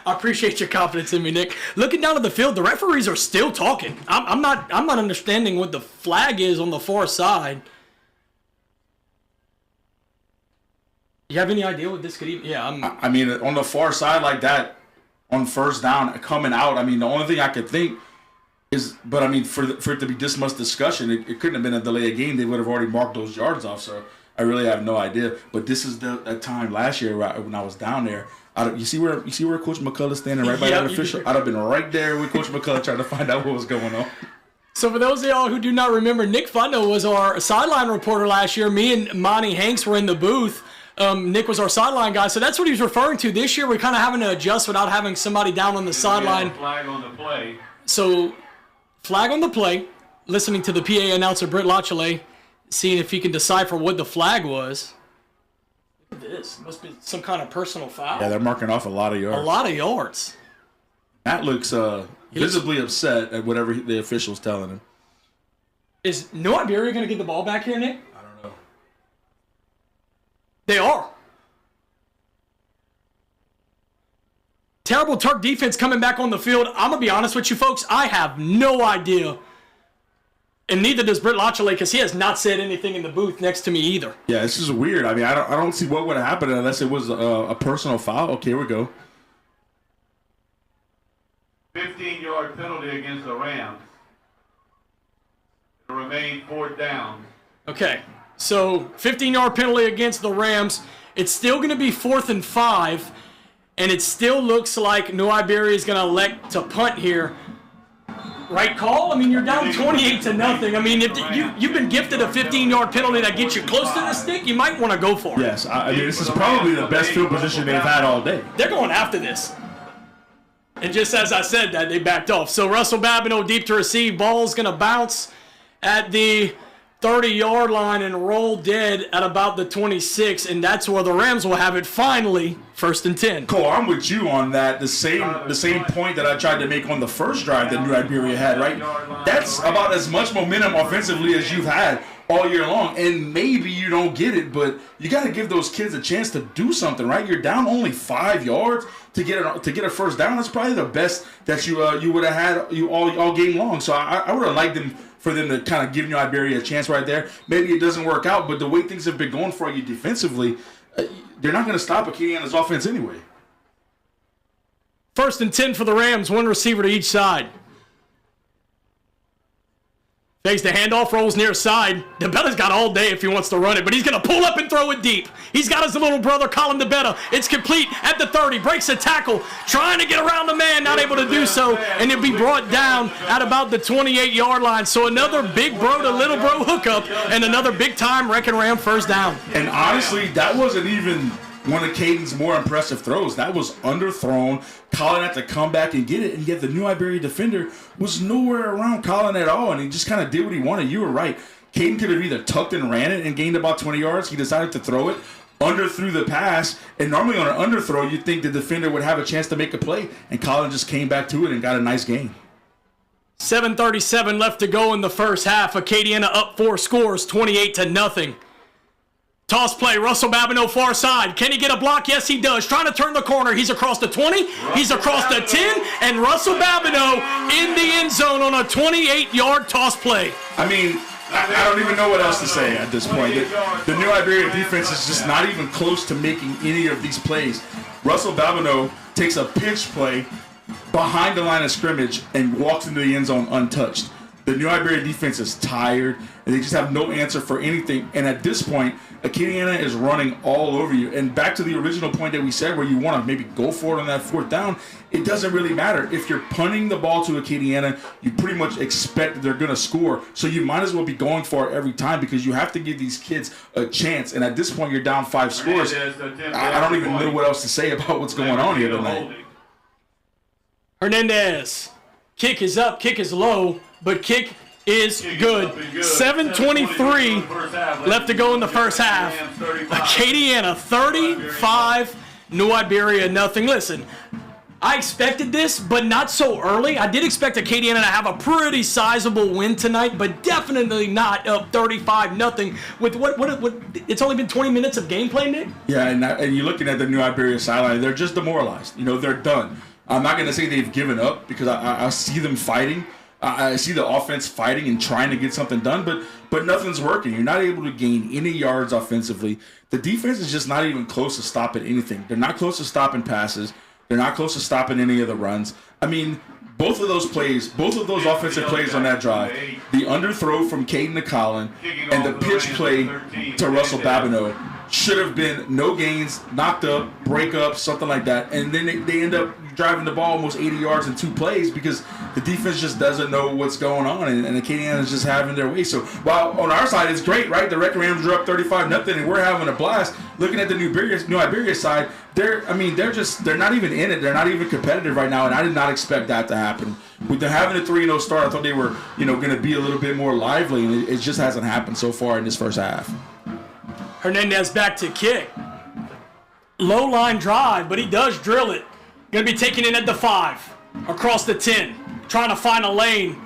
I appreciate your confidence in me, Nick. Looking down at the field, the referees are still talking. I'm not understanding what the flag is on the far side. You have any idea what this could even? Yeah, I mean, on the far side like that, on first down, coming out. I mean, the only thing I could think is, but I mean, for it to be this much discussion, it couldn't have been a delay of game. They would have already marked those yards off. So I really have no idea. But this is that time last year when I was down there. You see where Coach McCullough's standing right by that official? I'd have been right there with Coach McCullough trying to find out what was going on. So for those of y'all who do not remember, Nick Fundo was our sideline reporter last year. Me and Monty Hanks were in the booth. Nick was our sideline guy. So that's what he's referring to. This year we're kind of having to adjust without having somebody down on the sideline. Flag on the play. So flag on the play. Listening to the PA announcer, Britt Lachele, seeing if he can decipher what the flag was. Look at this. Must be some kind of personal foul. Yeah, they're marking off a lot of yards. A lot of yards. Matt looks visibly upset at whatever the official's telling him. Is New Iberia going to get the ball back here, Nick? I don't know. They are. Terrible Turk defense coming back on the field. I'm going to be honest with you folks. I have no idea. And neither does Britt Lachele, because he has not said anything in the booth next to me either. Yeah, this is weird. I mean, I don't see what would have happened unless it was a personal foul. Okay, here we go. 15-yard penalty against the Rams. It'll remain 4th down. Okay, so 15-yard penalty against the Rams. It's still going to be 4th and 5, and it still looks like New Iberia is going to elect to punt here. Right call? I mean, you're down 28-0. I mean, if you've been gifted a 15-yard penalty that gets you close to the stick, you might want to go for it. Yes, I mean, this is probably the best field position they've had all day. They're going after this. And just as I said that, they backed off. So Russell Babineau deep to receive. Ball's going to bounce at the 30-yard line and roll dead at about the 26, and that's where the Rams will have it finally, 1st and 10. Cole, I'm with you on that. The same point that I tried to make on the first drive that New Iberia had, right? That's about as much momentum offensively as you've had all year long, and maybe you don't get it, but you got to give those kids a chance to do something, right? You're down only 5 yards to get a first down. That's probably the best that you would have had all game long. So I would have liked for them to kind of give New Iberia a chance right there. Maybe it doesn't work out, but the way things have been going for you defensively, they're not going to stop Acadiana's offense anyway. 1st and 10 for the Rams, one receiver to each side. Takes the handoff, rolls near side. DeBetta's got all day if he wants to run it, but he's going to pull up and throw it deep. He's got his little brother, Colin DeBetta. It's complete at the 30. Breaks a tackle, trying to get around the man, not able to do so, and he'll be brought down at about the 28-yard line. So another big bro to little bro hookup and another big-time Wreckin' Ram first down. And honestly, that wasn't even one of Caden's more impressive throws. That was underthrown. Colin had to come back and get it, and yet the New Iberia defender was nowhere around Colin at all, and he just kind of did what he wanted. You were right. Caden could have either tucked and ran it and gained about 20 yards. He decided to throw it, underthrew the pass, and normally on an underthrow, you'd think the defender would have a chance to make a play, and Colin just came back to it and got a nice gain. 7:37 left to go in the first half. Acadiana up 4 scores, 28-0. Toss play, Russell Babineau far side. Can he get a block? Yes, he does. Trying to turn the corner. He's across the 20. He's across the 10. And Russell Babineau in the end zone on a 28-yard toss play. I mean, I don't even know what else to say at this point. The New Iberia defense is just not even close to making any of these plays. Russell Babineau takes a pitch play behind the line of scrimmage and walks into the end zone untouched. The New Iberia defense is tired, and they just have no answer for anything. And at this point, Acadiana is running all over you. And back to the original point that we said where you want to maybe go for it on that 4th down, it doesn't really matter. If you're punting the ball to Acadiana, you pretty much expect they're going to score. So you might as well be going for it every time because you have to give these kids a chance. And at this point, you're down 5 scores. I don't even know what else to say about what's going on here tonight. Hernandez. Kick is up, kick is low, but kick is good. 7:23 left to go in the first half. Acadiana 35, New Iberia nothing. Listen, I expected this, but not so early. I did expect Acadiana to have a pretty sizable win tonight, but definitely not up 35-0 with what it's only been 20 minutes of gameplay, Nick? Yeah, and you're looking at the New Iberia sideline, they're just demoralized. You know, they're done. I'm not going to say they've given up because I see them fighting. I see the offense fighting and trying to get something done, but nothing's working. You're not able to gain any yards offensively. The defense is just not even close to stopping anything. They're not close to stopping passes. They're not close to stopping any of the runs. I mean, both of those offensive plays on that drive, the underthrow from Caden to Colin and the pitch play to Russell Babineau should have been no gains, knocked up, break up, something like that. And then they end up driving the ball almost 80 yards in 2 plays because the defense just doesn't know what's going on, and Acadiana is just having their way. So while on our side it's great, right? The Wreckin' Rams are up 35-0, and we're having a blast. Looking at the New Iberia side, they're not even in it. They're not even competitive right now, and I did not expect that to happen. With them having a 3-0 start, I thought they were, going to be a little bit more lively, and it just hasn't happened so far in this first half. Hernandez back to kick. Low line drive, but he does drill it. Going to be taking it at the 5, across the 10, trying to find a lane,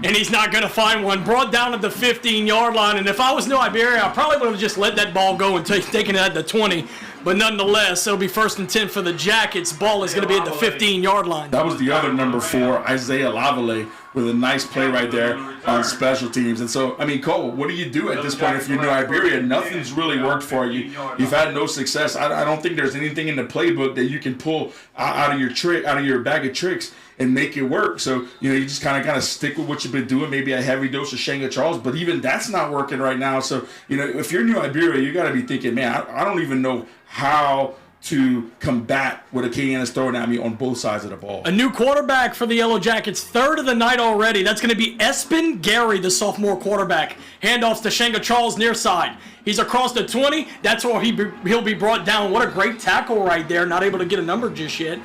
and he's not going to find one. Brought down at the 15-yard line, and if I was New Iberia, I probably would have just let that ball go and taken it at the 20. But nonetheless, it'll be 1st and 10 for the Jackets. Ball is going to be at the 15-yard line. That was the other number 4, Isaiah Lavallee, with a nice play right there on special teams. And so, I mean, Cole, what do you do at this point if you're New Iberia? Nothing's really worked for you. You've had no success. I don't think there's anything in the playbook that you can pull out of your bag of tricks and make it work. So, you just kind of stick with what you've been doing, maybe a heavy dose of Shanga Charles, but even that's not working right now. So, if you're New Iberia, you got to be thinking, man, I don't even know how to combat what Acadiana's throwing at me on both sides of the ball. A new quarterback for the Yellow Jackets, 3rd of the night already. That's going to be Espen Gary, the sophomore quarterback. Handoffs to Shanga Charles near side. He's across the 20. That's where he'll be brought down. What a great tackle right there. Not able to get a number just yet.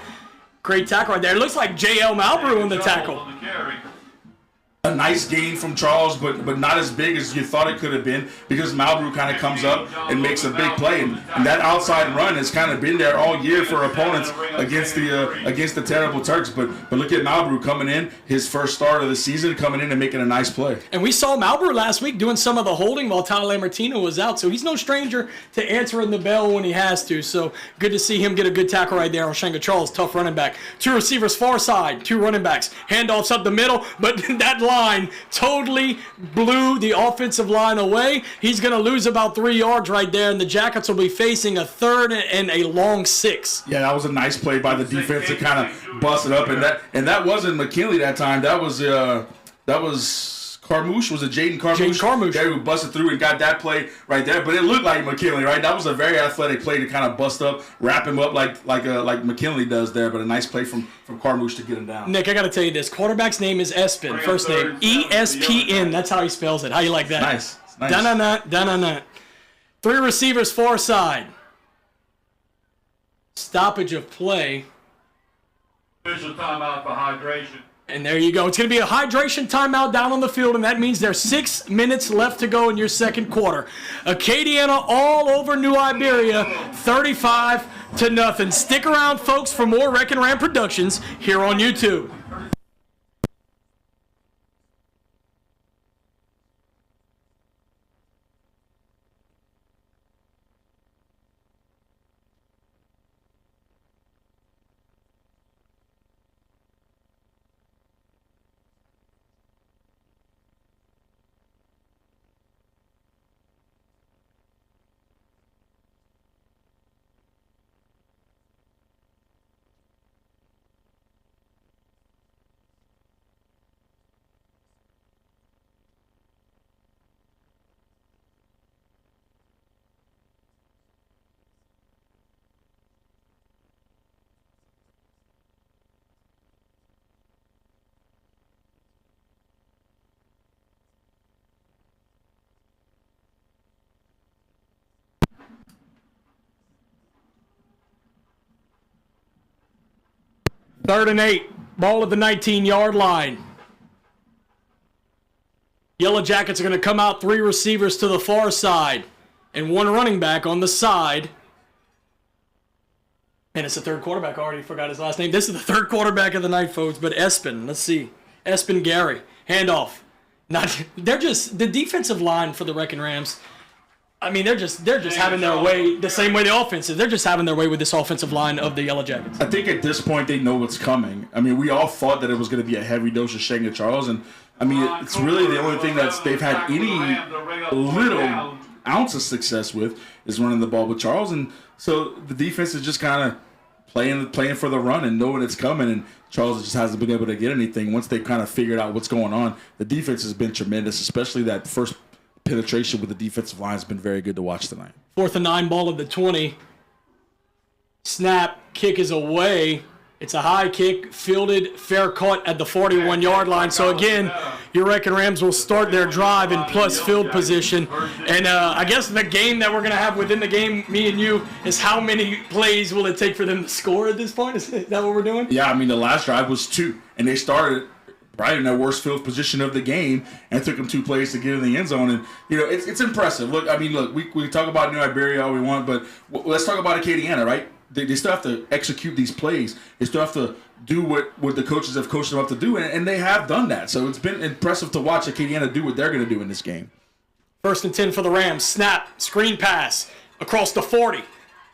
Great tackle right there. It looks like J.L. Malbrew on the tackle. a nice gain from Charles, but not as big as you thought it could have been, because Malbrew kind of comes up and makes a big play, and that outside run has kind of been there all year for opponents against the terrible Turks. But look at Malbrew coming in, his first start of the season, coming in and making a nice play. And we saw Malbrew last week doing some of the holding while Tyler Lambertino was out, so he's no stranger to answering the bell when he has to. So good to see him get a good tackle right there on Shenga Charles, tough running back. 2 receivers far side, 2 running backs, handoffs up the middle, but that line totally blew the offensive line away. He's going to lose about 3 yards right there, and the Jackets will be facing a 3rd and a long 6. Yeah, that was a nice play by the defense to kind of bust it up, and that wasn't McKinley that time. That was Carmouche. Was it Jaden Carmouche? Jaden Carmouche. There, who busted through and got that play right there. But it looked like McKinley, right? That was a very athletic play to kind of bust up, wrap him up like McKinley does there. But a nice play from Carmouche to get him down. Nick, I got to tell you this. Quarterback's name is Espin. First name ESPN. That's how he spells it. How you like that? Nice. Da-na-na. 3 receivers far side. Stoppage of play. Official timeout for hydration. And there you go. It's going to be a hydration timeout down on the field, and that means there's 6 minutes left to go in your second quarter. Acadiana all over New Iberia, 35-0. Stick around, folks, for more Wreckin' Ram Productions here on YouTube. Third and 8, ball at the 19-yard line. Yellow Jackets are going to come out 3 receivers to the far side and 1 running back on the side. And it's the 3rd quarterback. I already forgot his last name. This is the 3rd quarterback of the night, folks. But Espin, let's see. Espin Gary, handoff. They're just the defensive line for the Wreckin' Rams. I mean, they're just having their way the same way the offense is. They're just having their way with this offensive line of the Yellow Jackets. I think at this point they know what's coming. I mean, we all thought that it was going to be a heavy dose of Shenga Charles, and I mean, it's really the only thing that they've had any little ounce of success with is running the ball with Charles, and so the defense is just kind of playing for the run and knowing it's coming, and Charles just hasn't been able to get anything. Once they've kind of figured out what's going on, the defense has been tremendous, especially that first penetration with the defensive line has been very good to watch tonight. 4th and 9, ball at the 20. Snap, kick is away. It's a high kick, fielded, fair caught at the 41-yard line. So again, your Wreckin' Rams will start their drive in plus field position. And I guess the game that we're going to have within the game, me and you, is how many plays will it take for them to score at this point? Is that what we're doing? Yeah, I mean, the last drive was 2, and they started right in their worst field position of the game, and it took them 2 plays to get in the end zone. And you know, it's impressive. Look, I mean, we talk about New Iberia all we want, but let's talk about Acadiana, right? They still have to execute these plays. They still have to do what the coaches have coached them up to do, and they have done that. So it's been impressive to watch Acadiana do what they're going to do in this game. 1st and 10 for the Rams. Snap, screen pass across the 40.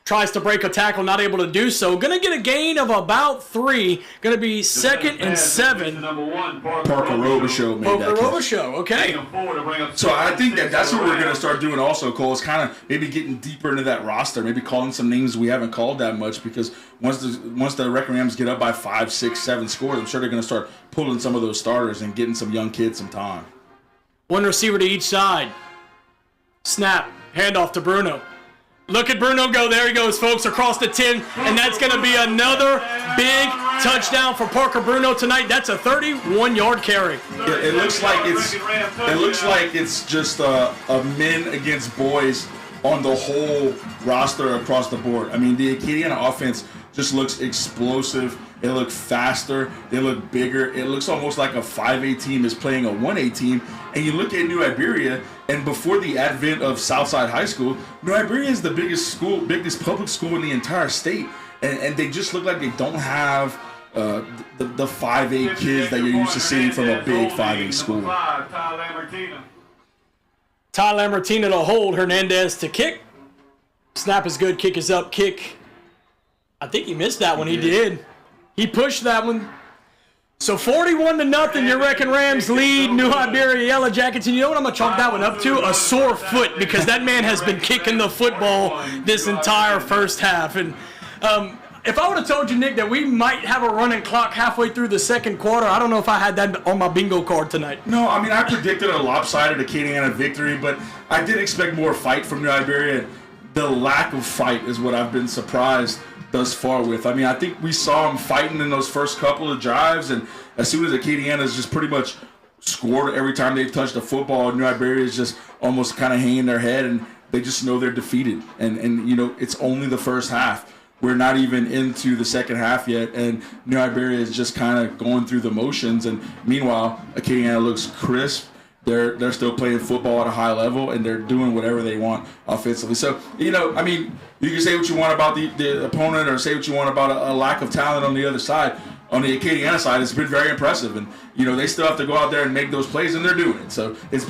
Tries to break a tackle, not able to do so. Going to get a gain of about 3. Going to be 2nd and 7. Parker Robichaux made that catch. Parker Robichaux, okay. So I think that's what we're going to start doing also, Cole, is kind of maybe getting deeper into that roster, maybe calling some names we haven't called that much, because once the Wreckin' Rams get up by 5, 6, 7 scores, I'm sure they're going to start pulling some of those starters and getting some young kids some time. 1 receiver to each side. Snap, handoff to Bruno. Look at Bruno go. There he goes, folks, across the 10. And that's going to be another big touchdown for Parker Bruno tonight. That's a 31-yard carry. It looks like it's just a men against boys on the whole roster across the board. I mean, the Acadiana offense just looks explosive. They look faster. They look bigger. It looks almost like a 5A team is playing a 1A team. And you look at New Iberia, and before the advent of Southside High School, New Iberia is the biggest public school in the entire state. And they just look like they don't have the 5A kids that you're used to seeing from a big 5A school. Ty Lambertina to hold, Hernandez to kick. Snap is good, kick is up, kick. I think he missed that one. He did. He pushed that one. So 41-0, your Wreckin' Rams lead New Iberia Yellow Jackets. And you know what I'm going to chalk that one up to? A sore foot, because that man has been kicking the football this entire first half. And if I would have told you, Nick, that we might have a running clock halfway through the second quarter, I don't know if I had that on my bingo card tonight. No, I mean, I predicted a lopsided Acadiana victory, but I did expect more fight from New Iberia. The lack of fight is what I've been surprised thus far with. I mean, I think we saw them fighting in those first couple of drives, and as soon as Acadiana's just pretty much scored every time they've touched the football, New Iberia is just almost kind of hanging their head, and they just know they're defeated. And you know, it's only the first half. We're not even into the second half yet, and New Iberia is just kind of going through the motions. And meanwhile, Acadiana looks crisp. They're still playing football at a high level, and they're doing whatever they want offensively. So, you know, I mean, you can say what you want about the opponent, or say what you want about a lack of talent on the other side. On the Acadiana side, it's been very impressive, and you know, they still have to go out there and make those plays, and they're doing it. So it's